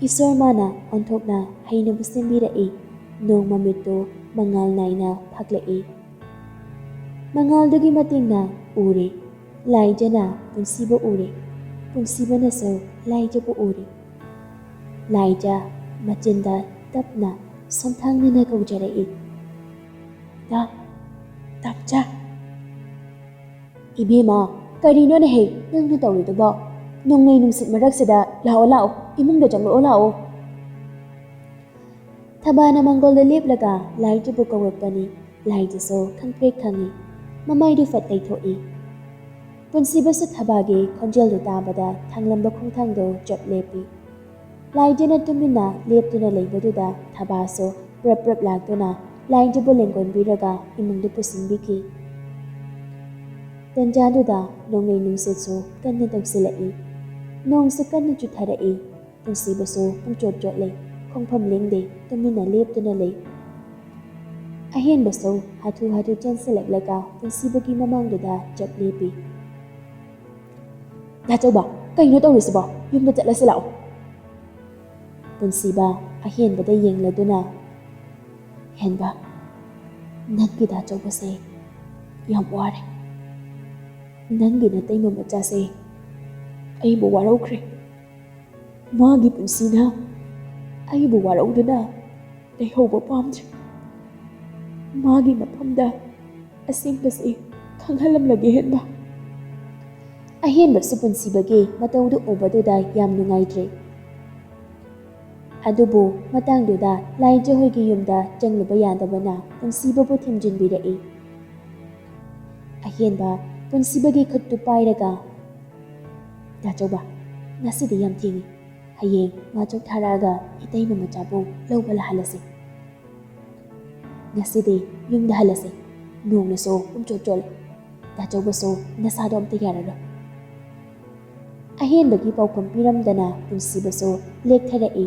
ꯏꯁꯣꯔ ꯃꯥꯅ ꯑꯣꯟꯊꯣꯛꯅ ꯍꯩꯅꯕꯨ ꯁꯦꯝꯕꯤꯔꯛꯏ. ꯅꯣꯡ ꯃꯃꯤꯠꯇꯨ ꯃꯉꯥꯜ ꯅꯥꯏꯅ ꯐꯥꯛꯂꯛꯏ. ꯃꯉꯥꯜꯗꯨꯒꯤ ꯃꯇꯦꯡꯅ ꯎꯔꯦ. ꯂꯥꯏꯖꯅ ꯄꯨꯟꯁꯤꯕ ꯎꯔꯦ. ꯄꯨꯟꯁꯤꯕꯅꯁꯨ ꯂꯥꯏꯖꯕꯨ ꯎꯔꯦ. ꯂꯥꯏꯖ ꯃꯆꯤꯟꯗ ꯇꯞꯅ ꯁꯣꯝꯊꯥꯡꯅꯅ ꯀꯧꯖꯔꯛꯏ. ꯗꯥꯝꯆꯥ. ꯏꯕꯦꯝꯃ, ꯀꯔꯤꯅꯣꯅꯦꯍꯦ ꯅꯪꯅ ꯇꯧꯔꯤꯗꯨꯕꯣ? ꯅꯣꯡꯂꯩ ꯅꯨꯡꯁꯤꯠ ꯃꯔꯛꯁꯤꯗ ꯂꯥꯛꯑꯣ, ꯏꯃꯨꯡꯗ ꯆꯪꯂꯛꯑꯣ ꯂꯥꯛꯑꯣ. ꯊꯕꯥꯅ ꯃꯥꯡꯒꯣꯜꯗ ꯂꯦꯞꯂꯒ ꯂꯥꯏꯖꯕꯨ ꯀꯧꯔꯛꯄꯅꯤ. ꯂꯥꯏꯖꯁꯨ ꯈꯪꯄ꯭ꯔꯦꯛ ꯈꯪꯏ. ꯃꯃꯥꯏꯗꯨ ꯐꯠ ꯂꯩꯊꯣꯛꯏ. ꯄꯨꯟꯁꯤꯕꯁꯨ ꯊꯕꯥꯒꯤ ꯈꯣꯟꯖꯦꯜꯗꯨ ꯇꯥꯕꯗ ꯊꯥꯡꯂꯝꯕ ꯈꯣꯡꯊꯥꯡꯗꯣ ꯆꯞ ꯂꯦꯞꯄꯤ. ꯂꯥꯏꯖꯅ ꯇꯨꯃꯤꯟꯅ ꯂꯦꯞꯇꯨꯅ ꯂꯩꯕꯗꯨꯗ ꯊꯕꯥꯁꯨ ꯄ꯭ꯔꯞ ꯄ꯭ꯔꯞ ꯂꯥꯛꯇꯨꯅ ꯂꯥꯏꯖꯕꯨ ꯂꯦꯡꯒꯣꯟꯕꯤꯔꯒ ꯏꯃꯨꯡꯗ ꯄꯨꯁꯤꯟꯕꯤꯈꯤ. ꯇꯟꯖꯥꯗꯨꯗ ꯅꯣꯡꯂꯩ ꯅꯨꯡꯁꯤꯠꯁꯨ ꯀꯟꯅ ꯇꯧꯁꯤꯜꯂꯛꯏ. ꯅꯣꯡꯁꯨ ꯀꯟꯅ ꯆꯨꯊꯔꯛꯏ. ꯄꯨꯟꯁꯤꯕꯁꯨ ꯄꯨꯡꯆꯣꯠ ꯆꯣꯠꯂꯦ. ꯈꯣꯡꯐꯝ ꯂꯦꯡꯗꯦ. ꯇꯨꯃꯤꯟꯅ ꯂꯦꯞꯇꯨꯅ ꯂꯩ. ꯑꯍꯦꯟꯕꯁꯨ ꯍꯥꯊꯨ ꯍꯥꯊꯨ ꯆꯦꯟꯁꯤꯜꯂꯛꯂꯒ ꯄꯨꯟꯁꯤꯕꯒꯤ ꯃꯃꯥꯡꯗꯨꯗ ꯆꯞ ꯂꯦꯞꯄꯤ. ꯗꯥꯆꯧꯕ, ꯀꯩꯅꯣ ꯇꯧꯔꯤꯁꯤꯕꯣ? ꯌꯨꯝꯗ ꯆꯠꯂꯁꯤ ꯂꯥꯛꯑꯣ. ꯄꯨꯟꯁꯤꯕ ꯑꯍꯦꯟꯕꯗ ꯌꯦꯡꯂꯗꯨꯅ, ꯍꯦꯟꯕ, ꯅꯪꯒꯤ ꯗꯥꯆꯧꯕꯁꯦ ꯌꯥꯝ ꯋꯥꯔꯦ. ꯅꯪꯒꯤ ꯅꯇꯩꯃ ꯃꯆꯥꯁꯦ ꯑꯩꯕꯨ ꯋꯥꯔꯧꯈ꯭ꯔꯦ. ꯃꯥꯒꯤ ꯄꯨꯟꯁꯤꯅ ꯑꯩꯕꯨ ꯋꯥꯔꯧꯗꯨꯅ ꯂꯩꯍꯧꯕ ꯄꯥꯝꯗ꯭ꯔꯦ. ꯃꯥꯒꯤ ꯃꯐꯝꯗ ꯑꯁꯦꯡꯕꯁꯦ ꯈꯪꯍꯜꯂꯝꯂꯒꯦ ꯍꯦꯟꯕ. ꯑꯍꯦꯟꯕꯁꯨ ꯄꯨꯟꯁꯤꯕꯒꯤ ꯃꯇꯧꯗꯨ ꯎꯕꯗꯨꯗ ꯌꯥꯝ ꯅꯨꯡꯉꯥꯏꯇ꯭ꯔꯦ. ꯑꯗꯨꯕꯨ ꯃꯇꯥꯡꯗꯨꯗ ꯂꯥꯏꯖ ꯍꯣꯏꯒꯤ ꯌꯨꯝꯗ ꯆꯪꯂꯨꯕ ꯌꯥꯗꯕꯅ ꯄꯨꯟꯁꯤꯕꯕꯨ ꯊꯤꯟꯖꯤꯟꯕꯤꯔꯛꯏ. ꯑꯍꯦꯟꯕ ꯄꯨꯟꯁꯤꯕꯒꯤ ꯈꯨꯠꯇꯨ ꯄꯥꯏꯔꯒ, ꯗꯥꯆꯧꯕ, ꯉꯁꯤꯗꯤ ꯌꯥꯝ ꯊꯦꯡꯉꯤ. ꯍꯌꯦꯡ ꯃꯥꯆꯧ ꯊꯥꯔꯛꯑꯒ ꯏꯇꯩꯃ ꯃꯆꯥꯕꯨ ꯂꯧꯕ ꯂꯥꯛꯍꯜꯂꯁꯤ. ꯉꯁꯤꯗꯤ ꯌꯨꯝꯗ ꯍꯜꯂꯁꯤ. ꯅꯣꯡꯅꯁꯨ ꯄꯨꯡꯆꯣꯠ ꯆꯣꯠꯂꯦ. ꯗꯥꯆꯧꯕꯁꯨ ꯅꯁꯥꯗꯣ ꯑꯝꯇ ꯌꯥꯔꯔꯣꯏ. ꯑꯍꯦꯟꯕꯒꯤ ꯄꯥꯎꯈꯨꯝ ꯄꯤꯔꯝꯗꯅ ꯄꯨꯟꯁꯤꯕꯁꯨ ꯂꯦꯛꯊꯔꯛꯏ.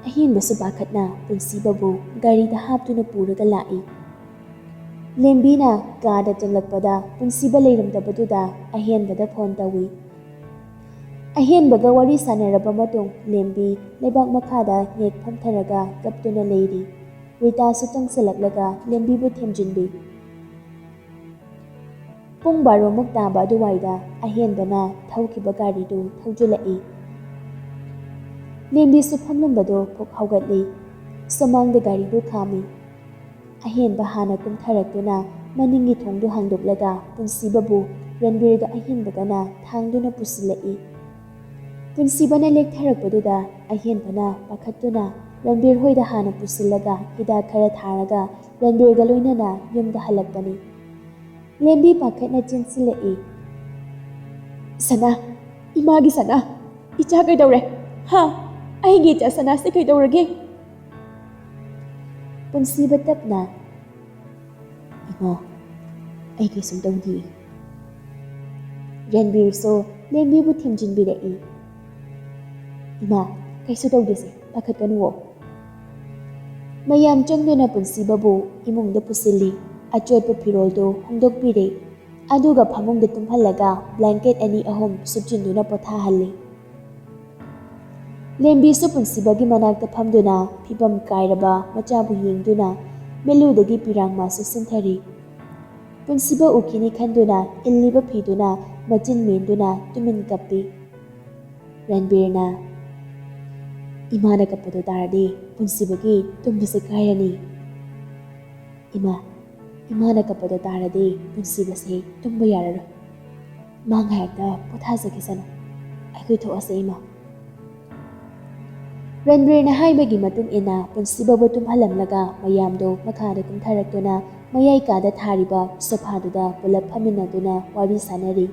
ꯑꯍꯦꯟꯕꯁꯨ ꯄꯥꯈꯠꯅ ꯄꯨꯟꯁꯤꯕꯕꯨ ꯒꯥꯔꯤꯗ ꯍꯥꯞꯇꯨꯅ ꯄꯨꯔꯒ ꯂꯥꯛꯏ. ꯂꯦꯝꯕꯤꯅ ꯀꯥꯗ ꯆꯪꯂꯛꯄꯗ ꯄꯨꯟꯁꯤꯕ ꯂꯩꯔꯝꯗꯕꯗꯨꯗ ꯑꯍꯦꯟꯕꯗ ꯐꯣꯟ ꯇꯧꯏ. ꯑꯍꯦꯟꯕꯒ ꯋꯥꯔꯤ ꯁꯥꯟꯅꯔꯕ ꯃꯇꯨꯡ ꯂꯦꯝꯕꯤ ꯂꯩꯕꯥꯛ ꯃꯈꯥꯗ ꯉꯦꯛ ꯐꯝꯊꯔꯒ ꯀꯞꯇꯨꯅ ꯂꯩꯔꯤ. ꯔꯤꯇꯥꯁꯨ ꯆꯪꯁꯤꯜꯂꯛꯂꯒ ꯂꯦꯝꯕꯤꯕꯨ ꯊꯦꯝꯖꯤꯟꯕꯤ. ꯄꯨꯡ 12ꯃꯨꯛ ꯇꯥꯕ ꯑꯗꯨꯋꯥꯏꯗ ꯑꯍꯦꯟꯕꯅ ꯊꯧꯈꯤꯕ ꯒꯥꯔꯤꯗꯨ ꯊꯧꯖꯤꯜꯂꯛꯏ. ꯂꯦꯝꯕꯤꯁꯨ ꯐꯝꯂꯝꯕꯗꯨ ꯄꯨꯛ ꯍꯧꯒꯠꯂꯤ. ꯁꯨꯃꯥꯡꯗ ꯒꯥꯔꯤꯗꯨ ꯈꯥꯝꯃꯤ. ꯑꯍꯦꯟꯕ ꯍꯥꯟꯅ ꯀꯨꯝꯊꯔꯛꯇꯨꯅ ꯃꯅꯤꯡꯒꯤ ꯊꯣꯡꯗꯨ ꯍꯥꯡꯗꯣꯛꯂꯒ ꯄꯨꯟꯁꯤꯕꯕꯨ ꯔꯟꯕꯤꯔꯒ ꯑꯍꯦꯟꯕꯒꯅ ꯊꯥꯡꯗꯨꯅ ꯄꯨꯁꯤꯜꯂꯛꯏ. ꯄꯨꯟꯁꯤꯕꯅ ꯂꯦꯛꯊꯔꯛꯄꯗꯨꯗ ꯑꯍꯦꯟꯕꯅ ꯄꯥꯈꯠꯇꯨꯅ ꯔꯟꯕꯤꯔ ꯍꯣꯏꯗ ꯍꯥꯟꯅ ꯄꯨꯁꯤꯜꯂꯒ ꯍꯤꯗꯥꯛ ꯈꯔ ꯊꯥꯔꯒ ꯔꯟꯕꯤꯔꯒ ꯂꯣꯏꯅꯅ ꯌꯨꯝꯗ ꯍꯜꯂꯛꯄꯅꯤ꯫ ꯂꯦꯝꯕꯤ ꯄꯥꯈꯠꯅ ꯆꯦꯟꯁꯤꯜꯂꯛꯏ꯫ ꯁꯅꯥ, ꯏꯃꯥꯒꯤ ꯁꯅꯥ, ꯏꯆꯥ ꯀꯩꯗꯧꯔꯦ? ꯑꯩꯒꯤ ꯏꯆꯥ ꯁꯅꯥꯁꯦ ꯀꯩꯗꯧꯔꯒꯦ? ꯄꯨꯟꯁꯤꯕ ꯇꯞꯅ, ꯏꯃꯥ, ꯑꯩ ꯀꯩꯁꯨꯝ ꯇꯧꯗꯤꯌꯦ꯫ ꯔꯟꯕꯤꯔꯁꯨ ꯂꯦꯝꯕꯤꯕꯨ ꯊꯦꯝꯖꯤꯟꯕꯤꯔꯛꯏ꯫ ꯏꯃꯥ, ꯀꯩꯁꯨ ꯇꯧꯗꯦꯁꯦ, ꯄꯥꯈꯠꯀꯅꯨꯋꯣ꯫ ꯃꯌꯥꯝ ꯆꯪꯗꯨꯅ ꯄꯨꯟꯁꯤꯕꯕꯨ ꯏꯃꯨꯡꯗ ꯄꯨꯁꯤꯜꯂꯤ꯫ ꯑꯆꯣꯠꯄ ꯐꯤꯔꯣꯜꯗꯨ ꯍꯣꯡꯗꯣꯛꯄꯤꯔꯦ꯫ ꯑꯗꯨꯒ ꯐꯃꯨꯡꯗ ꯇꯨꯝꯍꯜꯂꯒ ꯕ꯭ꯂꯥꯡꯀꯦꯠ 2-3 ꯁꯨꯞꯆꯤꯟꯗꯨꯅ ꯄꯣꯊꯥꯍꯜꯂꯤ꯫ ꯂꯦꯝꯕꯤꯁꯨ ꯄꯨꯟꯁꯤꯕꯒꯤ ꯃꯅꯥꯛꯇ ꯐꯝꯗꯨꯅ ꯐꯤꯕꯝ ꯀꯥꯏꯔꯕ ꯃꯆꯥꯕꯨ ꯌꯦꯡꯗꯨꯅ ꯃꯦꯂꯨꯗꯒꯤ ꯄꯤꯔꯥꯡ ꯃꯥꯁꯨ ꯁꯤꯟꯊꯔꯤ꯫ ꯄꯨꯟꯁꯤꯕ ꯎꯈꯤꯅꯤ ꯈꯟꯗꯨꯅ ꯏꯜꯂꯤꯕ ꯐꯤꯗꯨꯅ ꯃꯆꯤꯟ ꯃꯦꯟꯗꯨꯅ ꯇꯨꯃꯤꯟ ꯀꯞꯄꯤ꯫ ꯔꯟꯕꯤꯔꯅ ꯏꯃꯥꯅ ꯀꯞꯄꯗꯣ ꯇꯥꯔꯗꯤ ꯄꯨꯟꯁꯤꯕꯒꯤ ꯇꯨꯝꯕꯁꯦ ꯀꯥꯏꯔꯅꯤ꯫ ꯏꯃꯥꯅ ꯀꯞꯄꯗꯣ ꯇꯥꯔꯗꯤ ꯄꯨꯟꯁꯤꯕꯁꯦ ꯇꯨꯝꯕ ꯌꯥꯔꯔꯣꯏ꯫ ꯃꯥ ꯉꯥꯏꯍꯥꯛꯇ ꯄꯣꯊꯥꯖꯈꯤꯁꯅꯨ, ꯑꯩꯈꯣꯏ ꯊꯣꯛꯑꯁꯦ ꯏꯃꯥ꯫ ꯔꯟꯕꯤꯔꯅ ꯍꯥꯏꯕꯒꯤ ꯃꯇꯨꯡ ꯏꯟꯅ ꯄꯨꯟꯁꯤꯕꯕꯨ ꯇꯨꯝꯍꯜꯂꯝꯂꯒ ꯃꯌꯥꯝꯗꯣ ꯃꯈꯥꯗ ꯀꯨꯝꯊꯔꯛꯇꯨꯅ ꯃꯌꯥꯏ ꯀꯥꯗ ꯊꯥꯔꯤꯕ ꯁꯣꯐꯥꯗꯨꯗ ꯄꯨꯂꯞ ꯐꯝꯃꯤꯟꯅꯗꯨꯅ ꯋꯥꯔꯤ ꯁꯥꯟꯅꯔꯤ꯫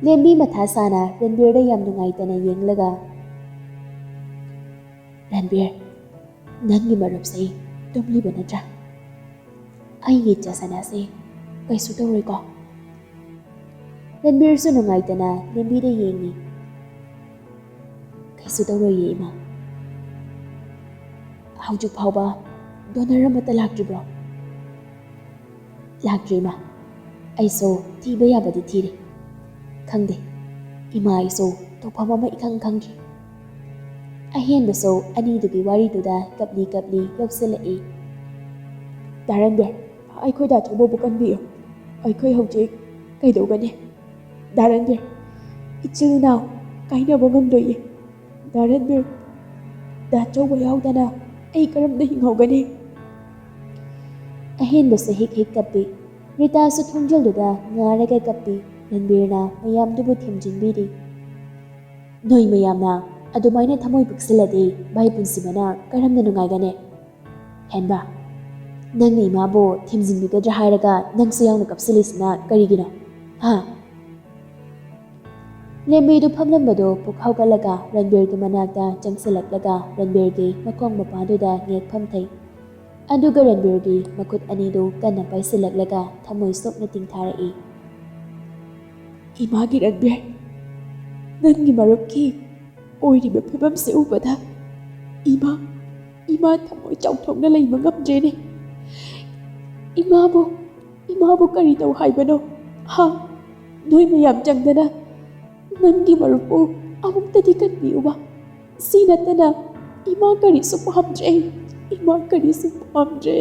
ꯂꯦꯝꯕꯤ ꯃꯊꯥ ꯁꯥꯅ ꯔꯟꯕꯤꯔꯗ ꯌꯥꯝ ꯅꯨꯡꯉꯥꯏꯇꯅ ꯌꯦꯡꯂꯒ, ꯔꯟꯕꯤꯔ, ꯅꯪꯒꯤ ꯃꯔꯨꯞꯁꯦ ꯇꯨꯝꯂꯤꯕ ꯅꯠꯇ꯭ꯔꯥ? ꯑꯩꯒꯤ ꯆꯁꯅꯥꯁꯦ ꯀꯩꯁꯨ ꯇꯧꯔꯣꯏꯀꯣ? ꯔꯟꯕꯤꯔꯁꯨ ꯅꯨꯡꯉꯥꯏꯇꯅ ꯂꯦꯝꯕꯤꯗ ꯌꯦꯡꯉꯤ꯫ ꯀꯩꯁꯨ ꯇꯧꯔꯣꯏꯌꯦ ꯏꯃꯥ꯫ ꯍꯧꯖꯤꯛ ꯐꯥꯎꯕ ꯗꯣꯅꯔ ꯑꯃꯠꯇ ꯂꯥꯛꯇ꯭ꯔꯤꯕ꯭ꯔꯣ? ꯂꯥꯛꯇ꯭ꯔꯤ ꯏꯃꯥ, ꯑꯩꯁꯨ ꯊꯤꯕ ꯌꯥꯕꯗꯤ ꯊꯤꯔꯤ꯫ ꯈꯪꯗꯦ, ꯏꯃꯥ ꯑꯩꯁꯨ ꯇꯧꯐꯝ ꯑꯃ ꯏꯈꯪ ꯈꯪꯗ꯭ꯔꯤ꯫ ꯑꯍꯦꯟꯕꯁꯨ ꯑꯅꯤꯗꯨꯒꯤ ꯋꯥꯔꯤꯗꯨꯗ ꯀꯞꯂꯤ ꯀꯞꯂꯤ ꯌꯧꯁꯤꯜꯂꯛꯏ꯫ ꯗꯥ ꯔꯟꯕꯤꯔ, ꯑꯩꯈꯣꯏ ꯗꯥ ꯆꯧꯕꯕꯨ ꯀꯟꯕꯤꯌꯨ, ꯑꯩꯈꯣꯏ ꯍꯧꯖꯤꯛ ꯀꯩꯗꯧꯒꯅꯤ? ꯗꯥ ꯔꯟꯕꯤꯔ, ꯏꯆꯤꯜ ꯏꯅꯥꯎ ꯀꯥꯏꯅꯕ ꯉꯝꯂꯣꯏꯌꯦ꯫ ꯗꯥ ꯔꯟꯕꯤꯔ, ꯗꯥ ꯆꯧꯕ ꯌꯥꯎꯗꯅ ꯑꯩ ꯀꯔꯝꯅ ꯍꯤꯡꯍꯧꯒꯅꯤ? ꯑꯍꯦꯟꯕꯁꯨ ꯍꯤꯛ ꯍꯤꯛ ꯀꯞꯄꯤ꯫ ꯔꯤꯇꯥꯁꯨ ꯊꯣꯡꯖꯜꯗꯨꯗ ꯉꯥꯔꯒ ꯀꯞꯄꯤ꯫ ꯔꯟꯕꯤꯔꯅ ꯃꯌꯥꯝꯗꯨꯕꯨ ꯊꯦꯝꯖꯤꯟꯕꯤꯔꯤ꯫ ꯅꯣꯏ ꯃꯌꯥꯝꯅ ꯑꯗꯨꯃꯥꯏꯅ ꯊꯃꯣꯏ ꯄꯤꯛꯁꯤꯜꯂꯗꯤ ꯚꯥꯏ ꯄꯨꯟꯁꯤꯕꯅ ꯀꯔꯝꯅ ꯅꯨꯡꯉꯥꯏꯒꯅꯤ? ꯍꯦꯟꯕ, ꯅꯪꯅ ꯏꯃꯥꯕꯨ ꯊꯦꯝꯖꯤꯟꯕꯤꯒꯗ꯭ꯔꯥ ꯍꯥꯏꯔꯒ ꯅꯪꯁꯨ ꯌꯥꯎꯅ ꯀꯞꯁꯤꯜꯂꯤꯁꯤꯅ ꯀꯔꯤꯒꯤꯅꯣ? ꯍꯥ? ꯂꯦꯝꯕꯤꯗꯨ ꯐꯝꯂꯝꯕꯗꯨ ꯄꯨꯛ ꯍꯧꯒꯠꯂꯒ ꯔꯟꯕꯤꯔꯒꯤ ꯃꯅꯥꯛꯇ ꯆꯪꯁꯤꯜꯂꯛꯂꯒ ꯔꯟꯕꯤꯔꯒꯤ ꯃꯈꯣꯡ ꯃꯄꯥꯗꯨꯗ ꯉꯦꯛꯐꯝ ꯊꯩ꯫ ꯑꯗꯨꯒ ꯔꯟꯕꯤꯔꯒꯤ ꯃꯈꯨꯠ ꯑꯅꯤꯗꯨ ꯀꯟꯅ ꯄꯥꯏꯁꯤꯜꯂꯛꯂꯒ ꯊꯃꯣꯏ ꯁꯣꯛꯅ ꯇꯤꯡꯊꯥꯔꯛꯏ꯫ ꯏꯃꯥꯒꯤ ꯔꯟꯕꯤꯔ, ꯅꯪꯒꯤ ꯃꯔꯨꯞꯀꯤ ꯑꯣꯏꯔꯤꯕ ꯐꯤꯕꯝꯁꯤ ꯎꯕꯗ ꯏꯃꯥ ꯊꯃꯣꯏ ꯆꯥꯎꯊꯣꯛꯅ ꯂꯩꯕ ꯉꯝꯗ꯭ꯔꯦꯅꯦ꯫ ꯏꯃꯥꯕꯨ ꯀꯔꯤ ꯇꯧ ꯍꯥꯏꯕꯅꯣ? ꯍꯥ? ꯅꯣꯏ ꯃꯌꯥꯝ ꯆꯪꯗꯅ ꯅꯪꯒꯤ ꯃꯔꯨꯞꯄꯨ ꯑꯃꯨꯛꯇꯗꯤ ꯀꯟꯕꯤꯌꯨꯕ꯫ ꯁꯤ ꯅꯠꯇꯅ ꯏꯃꯥ ꯀꯔꯤꯁꯨ ꯄꯥꯝꯗ꯭ꯔꯦ, ꯏꯃꯥ ꯀꯔꯤꯁꯨ ꯄꯥꯝꯗ꯭ꯔꯦ꯫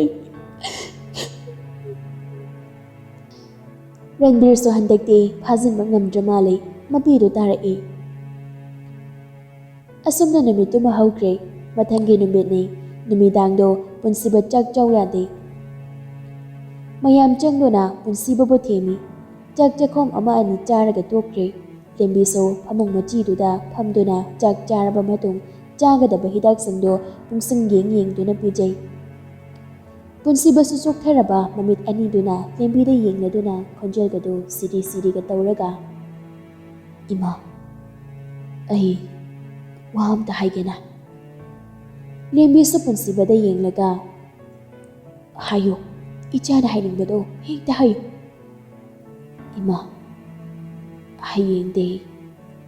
ꯔꯟꯕꯤꯔꯁꯨ ꯍꯟꯗꯛꯇꯤ ꯐꯥꯖꯤꯟꯕ ꯉꯝꯗ꯭ꯔ ꯃꯥꯜꯂꯤ, ꯃꯄꯤꯗꯨ ꯇꯥꯔꯛꯏ꯫ ꯑꯁꯨꯝꯅ ꯅꯨꯃꯤꯠꯇꯨꯃ ꯍꯧꯈ꯭ꯔꯦ꯫ ꯃꯊꯪꯒꯤ ꯅꯨꯃꯤꯠꯅꯤ꯫ ꯅꯨꯃꯤꯗꯥꯡꯗꯣ ꯄꯨꯟꯁꯤꯕ ꯆꯥꯛ ꯆꯥꯎ ꯌꯥꯗꯦ꯫ ꯃꯌꯥꯝ ꯆꯪꯗꯨꯅ ꯄꯨꯟꯁꯤꯕꯕꯨ ꯊꯦꯝꯃꯤ꯫ ꯆꯥꯛ ꯆꯥꯈꯣꯝ ꯑꯃ ꯑꯅꯤ ꯆꯥꯔꯒ ꯇꯣꯛꯈ꯭ꯔꯦ꯫ ꯂꯦꯝꯕꯤꯁꯨ ꯐꯃꯨꯡ ꯃꯆꯤꯗꯨꯗ ꯐꯝꯗꯨꯅ ꯆꯥꯛ ꯆꯥꯔꯕ ꯃꯇꯨꯡ ꯆꯥꯒꯗꯕ ꯍꯤꯗꯥꯛꯁꯤꯡꯗꯨ ꯄꯨꯡꯁꯤꯡ ꯌꯦꯡꯗꯨꯅ ꯄꯤꯖꯩ꯫ ꯄꯨꯟꯁꯤꯕꯁꯨ ꯆꯣꯛꯊꯔꯕ ꯃꯃꯤꯠ ꯑꯅꯤꯗꯨꯅ ꯂꯦꯝꯕꯤꯗ ꯌꯦꯡꯂꯗꯨꯅ ꯈꯣꯟꯖꯦꯜꯒꯗꯨ ꯁꯤꯔꯤ ꯁꯤꯔꯤꯒ ꯇꯧꯔꯒ, ꯏꯃꯥ, ꯑꯩ ꯋꯥ ꯑꯝꯇ ꯍꯥꯏꯒꯦꯅ꯫ ꯂꯦꯝꯕꯤꯁꯨ ꯄꯨꯟꯁꯤꯕꯗ ꯌꯦꯡꯂꯒ, ꯍꯥꯏꯌꯨ, ꯏꯆꯥꯅ ꯍꯥꯏꯅꯤꯡꯕꯗꯣ ꯍꯦꯛꯇ ꯍꯥꯏꯌꯨ꯫ ꯏꯃꯥ, ꯍꯌꯦꯡꯗꯤ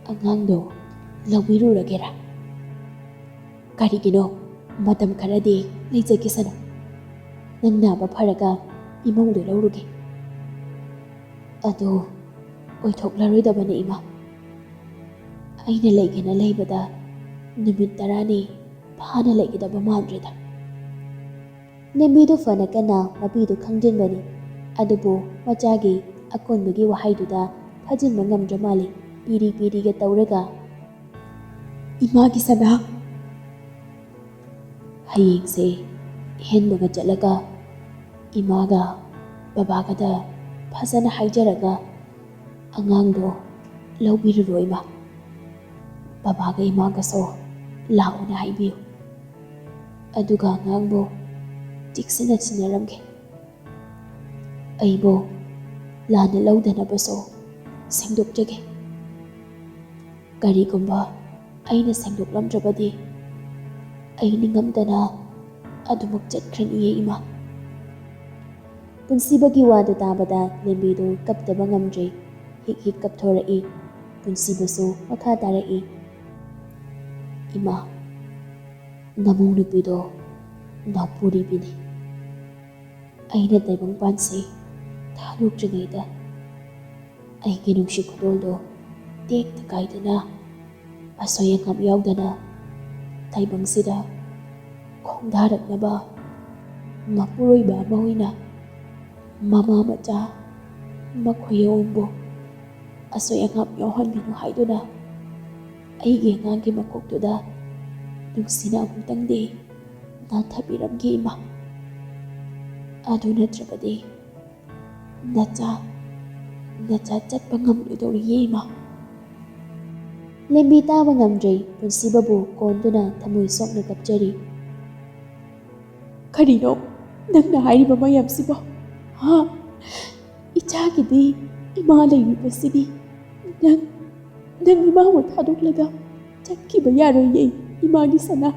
ꯑꯉꯥꯡꯗꯣ ꯂꯧꯕꯤꯔꯨꯔꯒꯦꯔꯥ? ꯀꯔꯤꯒꯤꯅꯣ? ꯃꯇꯝ ꯈꯔꯗꯤ ꯂꯩꯖꯈꯤꯁꯅꯨ꯫ ꯅꯪ ꯅꯥꯕ ꯐꯔꯒ ꯏꯃꯧꯗꯣ ꯂꯧꯔꯨꯒꯦ꯫ ꯑꯗꯨ ꯑꯣꯏꯊꯣꯛꯂꯔꯣꯏꯗꯕꯅꯤ ꯏꯃꯥ꯫ ꯑꯩꯅ ꯂꯩꯒꯦꯅ ꯂꯩꯕꯗ ꯅꯨꯃꯤꯠ 10ꯅꯤ ꯐꯥꯅ ꯂꯩꯒꯗꯕ ꯃꯥꯟꯗ꯭ꯔꯦꯗ꯫ ꯂꯦꯝꯕꯤꯗꯨ ꯐꯅ ꯀꯟꯅ ꯃꯄꯤꯗꯨ ꯈꯪꯖꯤꯟꯕꯅꯤ꯫ ꯑꯗꯨꯕꯨ ꯃꯆꯥꯒꯤ ꯑꯀꯣꯟꯕꯒꯤ ꯋꯥꯍꯩꯗꯨꯗ ꯐꯥꯖꯤꯟꯕ ꯉꯝꯗ꯭ꯔ ꯃꯥꯜꯂꯤ꯫ ꯄꯤꯔꯤ ꯄꯤꯔꯤꯒ ꯇꯧꯔꯒ, ꯏꯃꯥꯒꯤ ꯁꯅꯥ, ꯍꯌꯦꯡꯁꯦ ꯍꯦꯟꯕꯒ ꯆꯠꯂꯒ ꯏꯃꯥꯒ ꯕꯕꯥꯒꯗ ꯐꯖꯅ ꯍꯥꯏꯖꯔꯒ ꯑꯉꯥꯡꯗꯣ ꯂꯧꯕꯤꯔꯨꯔꯣ ꯏꯃꯥ꯫ ꯕꯕꯥꯒ ꯏꯃꯥꯒꯁꯨ ꯂꯥꯛꯑꯣꯅ ꯍꯥꯏꯕꯤꯌꯨ꯫ ꯑꯗꯨꯒ ꯑꯉꯥꯡꯕꯨ ꯆꯦꯛꯁꯤꯟꯅ ꯁꯦꯟꯅꯔꯝꯒꯦ꯫ ꯑꯩꯕꯨ ꯂꯥꯟꯅ ꯂꯧꯗꯅꯕꯁꯨ ꯁꯦꯡꯗꯣꯛꯆꯒꯦ꯫ ꯀꯔꯤꯒꯨꯝꯕ ꯑꯩꯅ ꯁꯦꯡꯗꯣꯛꯂꯝꯗ꯭ꯔꯕꯗꯤ ꯑꯩ ꯅꯤꯡꯉꯝꯗꯅ ꯑꯗꯨꯃꯛ ꯆꯠꯈ꯭ꯔꯅꯤꯌꯦ ꯏꯃꯥ꯫ ꯄꯨꯟꯁꯤꯕꯒꯤ ꯋꯥꯗꯨ ꯇꯥꯕꯗ ꯂꯦꯝꯕꯤꯗꯨ ꯀꯞꯇꯕ ꯉꯝꯗ꯭ꯔꯦ꯫ ꯍꯤꯛ ꯍꯤꯛ ꯀꯞꯊꯣꯔꯛꯏ꯫ ꯄꯨꯟꯁꯤꯕꯁꯨ ꯃꯈꯥ ꯇꯥꯔꯛꯏ꯫ ꯏꯃꯥ, ꯅꯃꯧ ꯅꯨꯄꯤꯗꯣ ꯅꯥꯎꯄꯨꯔꯤꯕꯤꯅꯤ꯫ ꯑꯩꯅ ꯇꯥꯏꯕꯪꯄꯥꯟꯁꯤ ꯊꯥꯗꯣꯛꯇ꯭ꯔꯤꯉꯩꯗ ꯑꯩꯒꯤ ꯅꯨꯡꯁꯤ ꯈꯨꯗꯣꯜꯗꯣ ꯇꯦꯛꯇ ꯀꯥꯏꯗꯅ ꯑꯁꯣꯏ ꯑꯉꯥꯝ ꯌꯥꯎꯗꯅ ꯇꯥꯏꯕꯪꯁꯤꯗ ꯈꯣꯡꯗꯥꯔꯛꯅꯕ ꯃꯄꯨꯔꯣꯏꯕ ꯑꯃ ꯑꯣꯏꯅ ꯃꯃꯥ ꯃꯆꯥ ꯃꯈꯣꯏ ꯑꯍꯨꯝꯕꯨ ꯑꯁꯣꯏ ꯑꯉꯥꯝ ꯌꯥꯎꯍꯟꯒꯅꯨ ꯍꯥꯏꯗꯨꯅ ꯑꯩꯒꯤ ꯑꯉꯥꯡꯒꯤ ꯃꯀꯣꯛꯇꯨꯗ ꯅꯨꯡꯁꯤꯅ ꯑꯃꯨꯛꯇꯪꯗꯤ ꯅꯥꯟꯊꯕꯤꯔꯝꯒꯦ ꯏꯃꯥ. ꯑꯗꯨ ꯅꯠꯇ꯭ꯔꯕꯗꯤ ꯅꯆꯥ ꯆꯠꯄ ꯉꯝꯂꯣꯏꯗꯧꯔꯤꯌꯦ ꯏꯃꯥ. ꯂꯦꯝꯕꯤ ꯇꯥꯕ ꯉꯝꯗ꯭ꯔꯦ. ꯄꯨꯟꯁꯤꯕꯕꯨ ꯀꯣꯟꯗꯨꯅ ꯊꯃꯣꯏ ꯁꯣꯛꯅ ꯀꯞꯆꯔꯤ. ꯀꯔꯤꯅꯣ ꯅꯪꯅ ꯍꯥꯏꯔꯤꯕ ꯃꯌꯥꯝꯁꯤꯕꯣ? ꯏꯆꯥꯒꯤꯗꯤ ꯏꯃꯥ ꯂꯩꯔꯤꯕꯁꯤꯗꯤ ꯅꯪ ꯏꯃꯥꯕꯨ ꯊꯥꯗꯣꯛꯂꯒ ꯆꯠꯈꯤꯕ ꯌꯥꯔꯣꯏꯌꯦ ꯏꯃꯥꯒꯤ ꯁꯅꯥ.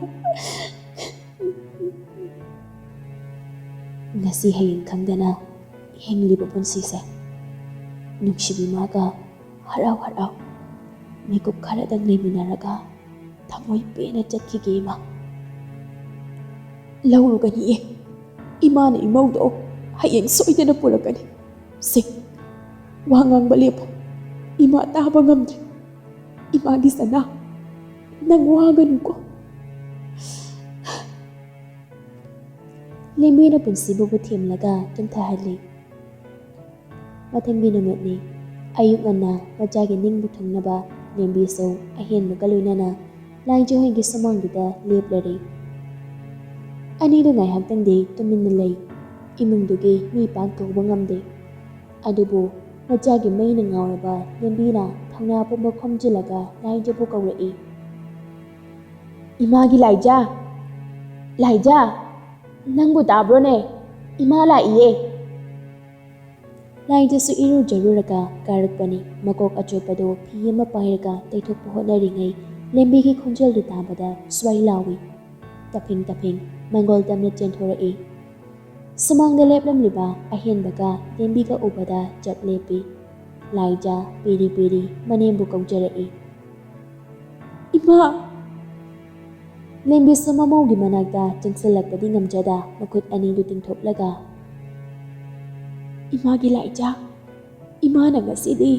ꯉꯁꯤ ꯍꯌꯦꯡ ꯈꯪꯗꯅ ꯍꯤꯡꯂꯤꯕ ꯄꯨꯟꯁꯤꯁꯦ ꯅꯨꯡꯁꯤꯕꯤ ꯏꯃꯥꯒ ꯍꯔꯥꯎ ꯃꯤꯀꯨꯞ ꯈꯔꯗꯪ ꯂꯩꯃꯤꯟꯅꯔꯒ ꯊꯃꯣꯏ ꯄꯦꯟꯅ ꯆꯠꯈꯤꯒꯦ ꯏꯃꯥ. ꯂꯧꯔꯨꯒꯅꯤꯌꯦ. ꯏꯃꯥꯅ ꯏꯃꯧꯗꯣ ꯍꯌꯦꯡ ꯁꯣꯏꯗꯅ ꯄꯨꯔꯛꯀꯅꯤ. ꯋꯥ ꯉꯥꯡꯕ ꯂꯦꯞꯄꯣ. ꯏꯃꯥ ꯇꯥꯕ ꯉꯝꯗ꯭ꯔꯦ. ꯏꯃꯥꯒꯤ ꯁꯅꯥ, ꯅꯪ ꯋꯥꯒꯅꯨꯀꯣ. ꯂꯦꯝꯕꯤꯅ ꯄꯨꯟꯁꯤꯕꯨ ꯊꯦꯝꯂꯒ ꯇꯨꯝꯊꯍꯜꯂꯤ. ꯃꯊꯪꯒꯤ ꯅꯨꯃꯤꯠꯅꯤ. ꯑꯌꯨꯛ ꯉꯟꯅ ꯃꯆꯥꯒꯤ ꯅꯤꯡꯕ ꯊꯨꯡꯅꯕ ꯂꯦꯝꯕꯤꯁꯨ ꯑꯍꯦꯟꯕꯒ ꯂꯣꯏꯅꯅ ꯂꯥꯏꯖꯍꯣꯏꯒꯤ ꯁꯨꯃꯥꯡꯗꯨꯗ ꯂꯦꯞꯂꯔꯤ. ꯑꯅꯤꯗꯨ ꯉꯥꯏꯍꯥꯛꯇꯪꯗꯤ ꯇꯨꯃꯤꯟꯅ ꯂꯩ. ꯏꯃꯨꯡꯗꯨꯒꯤ ꯃꯤ ꯄꯥꯛ ꯀꯧꯕ ꯉꯝꯗꯦ. ꯑꯗꯨꯕꯨ ꯃꯆꯥꯒꯤ ꯃꯩꯅ ꯉꯥꯎꯔꯕ ꯂꯦꯝꯕꯤꯅ ꯊꯧꯅꯥ ꯄꯨꯝꯕ ꯈꯣꯝꯖꯤꯜꯂꯒ ꯂꯥꯏꯖꯕꯨ ꯀꯧꯔꯛꯏ. ꯏꯃꯥꯒꯤ ꯂꯥꯏꯖ! ꯂꯥꯏꯖ! ꯅꯪꯕꯨ ꯇꯥꯕ꯭ꯔꯣꯅꯦ? ꯏꯃꯥ ꯂꯥꯛꯏꯌꯦ. ꯂꯥꯏꯖꯁꯨ ꯏꯔꯨꯖꯔꯨꯔꯒ ꯀꯥꯔꯛꯄꯅꯤ. ꯃꯀꯣꯛ ꯑꯆꯣꯠꯄꯗꯣ ꯐꯤ ꯑꯃ ꯄꯥꯏꯔꯒ ꯇꯩꯊꯣꯛꯄ ꯍꯣꯠꯅꯔꯤꯉꯩ ꯂꯦꯝꯕꯤꯒꯤ ꯈꯣꯟꯖꯦꯜꯗꯨ ꯇꯥꯕꯗ ꯁ꯭ꯋꯥꯏ ꯂꯥꯎꯏ. ꯇꯞꯐꯤꯡ ꯃꯪꯒꯣꯜ ꯇꯝꯅ ꯆꯦꯟꯊꯣꯔꯛꯏ. ꯁꯨꯃꯥꯡꯗ ꯂꯦꯞꯂꯝꯂꯤꯕ ꯑꯍꯦꯟꯕꯒ ꯂꯦꯝꯕꯤꯒ ꯎꯕꯗ ꯆꯞ ꯂꯦꯞꯄꯤ. ꯂꯥꯏꯖ ꯄꯦꯔꯤ ꯃꯅꯦꯝꯕꯨ ꯀꯧꯖꯔꯛꯏ. ꯏꯃꯥ! ꯂꯦꯝꯕꯤꯁꯨ ꯃꯃꯧꯒꯤ ꯃꯅꯥꯛꯇ ꯆꯪꯁꯤꯜꯂꯛꯄꯗꯤ ꯉꯝꯖꯗ ꯃꯈꯨꯠ ꯑꯅꯤꯗꯨ ꯇꯤꯡꯊꯣꯛꯂꯒ, ꯏꯃꯥꯒꯤ ꯂꯥꯏꯖ, ꯏꯃꯥꯅ ꯉꯁꯤꯗꯤ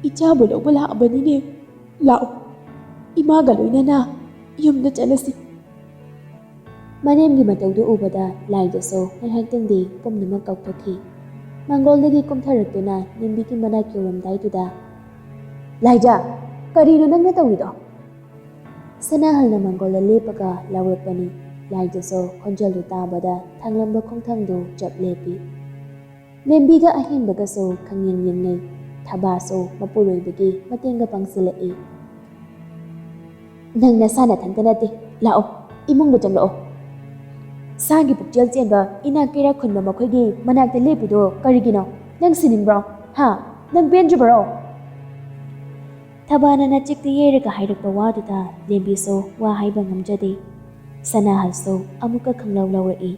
ꯏꯆꯥꯕꯨ ꯂꯧꯕ ꯂꯥꯛꯑꯕꯅꯤꯅꯦ. ꯂꯥꯛꯑꯣ, ꯏꯃꯥꯒ ꯂꯣꯏꯅꯅ ꯌꯨꯝꯗ ꯆꯠꯂꯁꯤ. ꯃꯅꯦꯝꯒꯤ ꯃꯇꯧꯗꯨ ꯎꯕꯗ ꯂꯥꯏꯖꯁꯨ ꯉꯥꯏꯍꯥꯛꯇꯪꯗꯤ ꯄꯨꯝꯅꯃꯛ ꯀꯥꯎꯊꯣꯛꯈꯤ. ꯃꯥꯡꯒꯣꯜꯗꯒꯤ ꯀꯨꯝꯊꯔꯛꯇꯨꯅ ꯂꯦꯝꯕꯤꯒꯤ ꯃꯅꯥꯛ ꯌꯧꯔꯝꯗꯥꯏꯗꯨꯗ, ꯂꯥꯏꯖ, ꯀꯔꯤꯅꯣ ꯅꯪꯅ ꯇꯧꯔꯤꯗꯣ? ꯁꯅꯥꯍꯜꯅ ꯃꯥꯡꯒꯣꯜꯗ ꯂꯦꯞꯄꯒ ꯂꯥꯎꯔꯛꯄꯅꯤ. ꯂꯥꯏꯖꯁꯨ ꯈꯣꯟꯖꯦꯜꯗꯨ ꯇꯥꯕꯗ ꯊꯥꯡꯂꯝꯕ ꯈꯣꯡꯊꯥꯡꯗꯨ ꯆꯞ ꯂꯦꯞꯄꯤ. ꯂꯦꯝꯕꯤꯒ ꯑꯍꯦꯟꯕꯒꯁꯨ ꯈꯪꯌꯦꯡ ꯌꯦꯡꯅꯩ. ꯊꯕꯥꯁꯨ ꯃꯄꯨꯔꯣꯏꯕꯒꯤ ꯃꯇꯦꯡꯒ ꯄꯥꯡꯁꯤꯜꯂꯛꯏ. ꯅꯪ ꯅꯁꯥ ꯅꯊꯟꯇ ꯅꯠꯇꯦ. ꯂꯥꯛꯑꯣ, ꯏꯃꯨꯡꯗ ꯆꯪꯂꯛꯑꯣ. ꯁꯥꯒꯤ ꯄꯨꯛꯆꯦꯜ ꯆꯦꯟꯕ ꯏꯅꯥꯛ ꯀꯩꯔꯥꯛ ꯈꯨꯟꯕ ꯃꯈꯣꯏꯒꯤ ꯃꯅꯥꯛꯇ ꯂꯦꯞꯄꯤꯗꯣ ꯀꯔꯤꯒꯤꯅꯣ? ꯅꯪ ꯁꯤꯅꯤꯡꯕ꯭ꯔꯣ? ꯅꯪ ꯄꯦꯟꯗ꯭ꯔꯤꯕꯔോ? ꯊꯕꯥꯅ ꯅꯆꯦꯛꯇ ꯌꯩꯔꯒ ꯍꯥꯏꯔꯛꯄ ꯋꯥꯗꯨꯗ ꯂꯦꯝꯕꯤꯁꯨ ꯋꯥ ꯍꯥꯏꯕ ꯉꯝꯖꯗꯦ. ꯁꯅꯥꯍꯜꯁꯨ ꯑꯃꯨꯛꯀ ꯈꯪꯂꯥꯎ ꯂꯥꯎꯔꯛꯏ.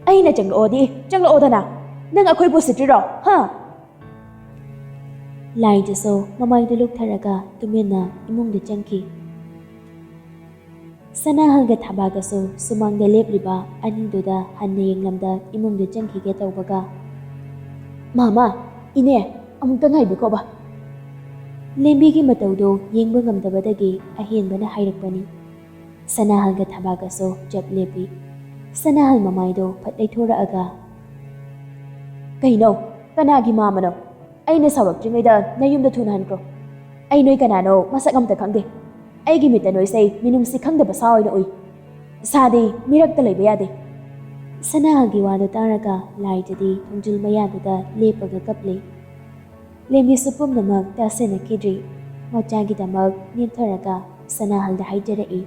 ꯑꯩꯅ ꯆꯪꯂꯛꯑꯣꯗꯤ ꯆꯪꯂꯛꯑꯣꯗꯅ. ꯅꯪ ꯑꯩꯈꯣꯏꯕꯨ ꯎꯁꯤꯠꯇ꯭ꯔꯤꯔꯣ? ꯂꯥꯏꯖꯁꯨ ꯃꯃꯥꯏꯗꯨ ꯂꯨꯛꯊꯔꯒ ꯇꯨꯃꯤꯟꯅ ꯏꯃꯨꯡꯗ ꯆꯪꯈꯤ. ꯁꯅꯥꯍꯜꯒ ꯊꯕꯥꯒꯁꯨ ꯁꯨꯃꯥꯡꯗ ꯂꯦꯞꯂꯤꯕ ꯑꯅꯤꯗꯨꯗ ꯍꯟꯅ ꯌꯦꯡꯂꯝꯗ ꯏꯃꯨꯡꯗ ꯆꯪꯈꯤꯒꯦ ꯇꯧꯕꯒ, ꯃꯥꯃꯥ, ꯏꯅꯦ, ꯑꯃꯨꯛꯇ ꯉꯥꯏꯕꯤꯈꯣꯕ. ꯂꯦꯝꯕꯤꯒꯤ ꯃꯇꯧꯗꯨ ꯌꯦꯡꯕ ꯉꯝꯗꯕꯗꯒꯤ ꯑꯍꯦꯟꯕꯅ ꯍꯥꯏꯔꯛꯄꯅꯤ. ꯁꯅꯥꯍꯜꯒ ꯊꯕꯥꯒꯁꯨ ꯆꯞ ꯂꯦꯞꯄꯤ. ꯁꯅꯥꯍꯜ ꯃꯃꯥꯏꯗꯣ ꯐꯠ ꯂꯩꯊꯣꯔꯛꯑꯒ, ꯀꯩꯅꯣ? ꯀꯅꯥꯒꯤ ꯃꯥꯃꯅꯣ? ꯑꯩꯅ ꯁꯥꯎꯔꯛꯇ꯭ꯔꯤꯉꯩꯗ ꯅꯌꯨꯝꯗ ꯊꯨꯅ ꯍꯟꯈ꯭ꯔꯣ. ꯑꯩ ꯅꯣꯏ ꯀꯅꯥꯅꯣ ꯃꯁꯛ ꯑꯝꯇ ꯈꯪꯗꯦ. ꯑꯩꯒꯤ ꯃꯤꯠꯇ ꯅꯣꯏꯁꯦ ꯃꯤꯅꯨꯡꯁꯤ ꯈꯪꯗꯕ ꯁꯥ ꯑꯣꯏꯅ ꯎꯏ. ꯁꯥꯗꯤ ꯃꯤꯔꯛꯇ ꯂꯩꯕ ꯌꯥꯗꯦ. ꯁꯅꯥꯍꯜꯒꯤ ꯋꯥꯗꯨ ꯇꯥꯔꯒ ꯂꯥꯏꯖꯗꯤ ꯊꯣꯡꯖꯤꯜ ꯃꯌꯥꯗꯨꯗ ꯂꯦꯞꯄꯒ ꯀꯞꯂꯤ. ꯂꯦꯝꯕꯤꯁꯨ ꯄꯨꯝꯅꯃꯛ ꯇꯥꯁꯤꯟꯅꯈꯤꯗ꯭ꯔꯤ. ꯃꯆꯥꯒꯤꯗꯃꯛ ꯅꯦꯝꯊꯔꯒ ꯁꯅꯥꯍꯜꯗ ꯍꯥꯏꯖꯔꯛꯏ.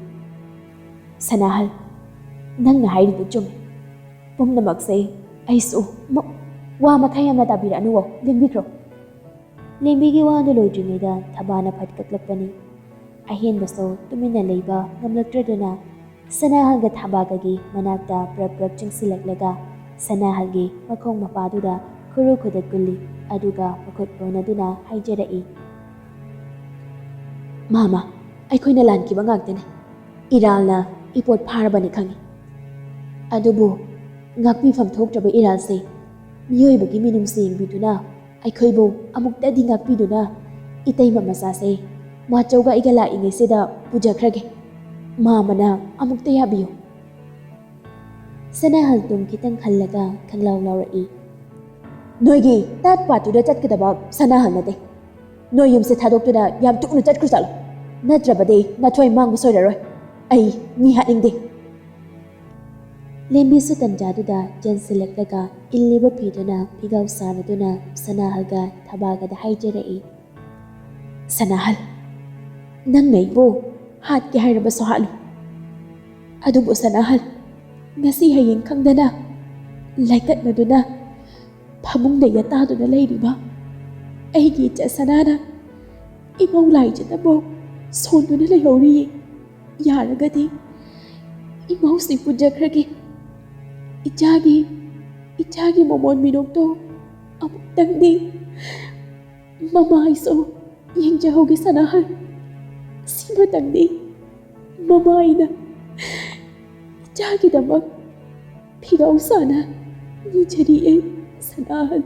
ꯁꯅꯥꯍꯜ, ꯅꯪꯅ ꯍꯥꯏꯔꯤꯗꯨ ꯆꯨꯝꯃꯤ. ꯄꯨꯝꯅꯃꯛꯁꯦ ꯑꯩꯁꯨ ꯋꯥ ꯃꯈꯥ ꯌꯥꯝꯅ ꯇꯥꯕꯤꯔꯛꯑꯅꯨꯋꯣ, ꯂꯦꯡꯕꯤꯈ꯭ꯔꯣ. ꯂꯦꯝꯕꯤꯒꯤ ꯋꯥꯗꯨ ꯂꯣꯏꯗ꯭ꯔꯤꯉꯩꯗ ꯊꯕꯥꯅ ꯐꯠ ꯀꯛꯂꯛꯄꯅꯤ. ꯑꯍꯦꯟꯕꯁꯨ ꯇꯨꯃꯤꯟꯅ ꯂꯩꯕ ꯉꯝꯂꯛꯇ꯭ꯔꯗꯨꯅ ꯁꯅꯥꯍꯜꯒ ꯊꯕꯥꯒꯒꯤ ꯃꯅꯥꯛꯇ ꯄ꯭ꯔꯞ ꯆꯪꯁꯤꯜꯂꯛꯂꯒ ꯁꯅꯥꯍꯜꯒꯤ ꯃꯈꯣꯡ ꯃꯄꯥꯗꯨꯗ ꯈꯨꯔꯨ ꯈꯨꯗꯠ ꯀꯨꯜꯂꯤ. ꯑꯗꯨꯒ ꯃꯈꯨꯠ ꯂꯣꯟꯅꯗꯨꯅ ꯍꯥꯏꯖꯔꯛꯏ. ꯃꯥꯃꯥ, ꯑꯩꯈꯣꯏꯅ ꯂꯥꯟꯈꯤꯕ ꯉꯥꯛꯇꯅꯤ. ꯏꯔꯥꯜꯅ ꯏꯄꯣꯠ ꯐꯥꯔꯕꯅꯤ ꯈꯪꯉꯤ. ꯑꯗꯨꯕꯨ ꯉꯥꯛꯄꯤꯐꯝ ꯊꯣꯛꯇ꯭ꯔꯕ ꯏꯔꯥꯜꯁꯦ ꯃꯤꯑꯣꯏꯕꯒꯤ ꯃꯤꯅꯨꯡꯁꯤ ꯌꯦꯡꯕꯤꯗꯨꯅ ꯑꯩꯈꯣꯏꯕꯨ ꯑꯃꯨꯛꯇꯗꯤ ꯉꯥꯛꯄꯤꯗꯨꯅ ꯏꯇꯩꯃ ꯃꯆꯥꯁꯦ ꯃꯥꯆꯧꯒ ꯑꯩꯒ ꯂꯥꯛꯏꯉꯩꯁꯤꯗ ꯄꯨꯖꯈ꯭ꯔꯒꯦ ꯃꯥꯃꯅ ꯑꯃꯨꯛꯇ ꯌꯥꯕꯤꯌꯨ꯫ ꯁꯅꯥꯍꯜꯇꯨꯝ ꯈꯤꯇꯪ ꯍꯜꯂꯒ ꯈꯪꯂꯥꯎ ꯂꯥꯎꯔꯛꯏ꯫ ꯅꯣꯏꯒꯤ ꯇꯥꯠ ꯄꯥꯠꯇꯨꯗ ꯆꯠꯀꯗꯕ ꯁꯅꯥꯍꯜ ꯅꯠꯇꯦ꯫ ꯅꯣꯏ ꯌꯨꯝꯁꯦ ꯊꯥꯗꯣꯛꯇꯨꯅ ꯌꯥꯝ ꯇꯨꯛꯅ ꯆꯠꯈ꯭ꯔꯨ ꯆꯠꯂꯣ, ꯅꯠꯇ꯭ꯔꯕꯗꯤ ꯅꯊꯣꯏ ꯃꯥꯡꯕ ꯁꯣꯏꯔꯔꯣꯏ꯫ ꯑꯩ ꯃꯤ ꯍꯥꯠꯅꯤꯡꯗꯦ꯫ ꯂꯦꯝꯕꯤꯁꯨ ꯇꯟꯖꯥꯗꯨꯗ ꯆꯦꯟꯁꯤꯜꯂꯛꯂꯒ ꯏꯜꯂꯤꯕ ꯐꯤꯗꯨꯅ ꯐꯤꯒꯥꯎ ꯁꯥꯟꯅꯗꯨꯅ ꯁꯅꯥꯍꯜꯒ ꯊꯕꯥꯒꯗ ꯍꯥꯏꯖꯔꯛꯏ꯫ ꯁꯅꯥꯍꯜ, ꯅꯪꯅ ꯑꯩꯕꯨ ꯍꯥꯠꯀꯦ ꯍꯥꯏꯔꯕꯁꯨ ꯍꯥꯠꯂꯨ, ꯑꯗꯨꯕꯨ ꯁꯅꯥꯍꯜ, ꯉꯁꯤ ꯍꯌꯦꯡ ꯈꯪꯗꯅ ꯂꯥꯏꯀꯠꯅꯗꯨꯅ ꯐꯃꯨꯡꯗ ꯌꯥꯇꯥꯗꯨꯅ ꯂꯩꯔꯤꯕ ꯑꯩꯒꯤ ꯏꯆꯥ ꯁꯅꯥꯅ ꯏꯃꯧ ꯂꯥꯏꯖꯅꯕꯨ ꯁꯣꯟꯗꯨꯅ ꯂꯩꯍꯧꯔꯤꯌꯦ꯫ ꯌꯥꯔꯒꯗꯤ ꯏꯃꯧꯁꯤ ꯄꯨꯖꯈ꯭ꯔꯒꯦ꯫ ꯏꯆꯥꯒꯤ ꯃꯃꯣꯟ ꯃꯤꯅꯣꯛꯇꯣ ꯑꯃꯨꯛꯇꯪꯗꯤ ꯃꯃꯥꯏꯁꯨ ꯌꯦꯡꯖꯍꯧꯒꯦ ꯁꯅꯥꯍꯜ꯫ ꯁꯤꯃꯇꯪꯗꯤ ꯃꯃꯥꯏꯅ 이짝이다막 비가 오사나 이 자리에 사나한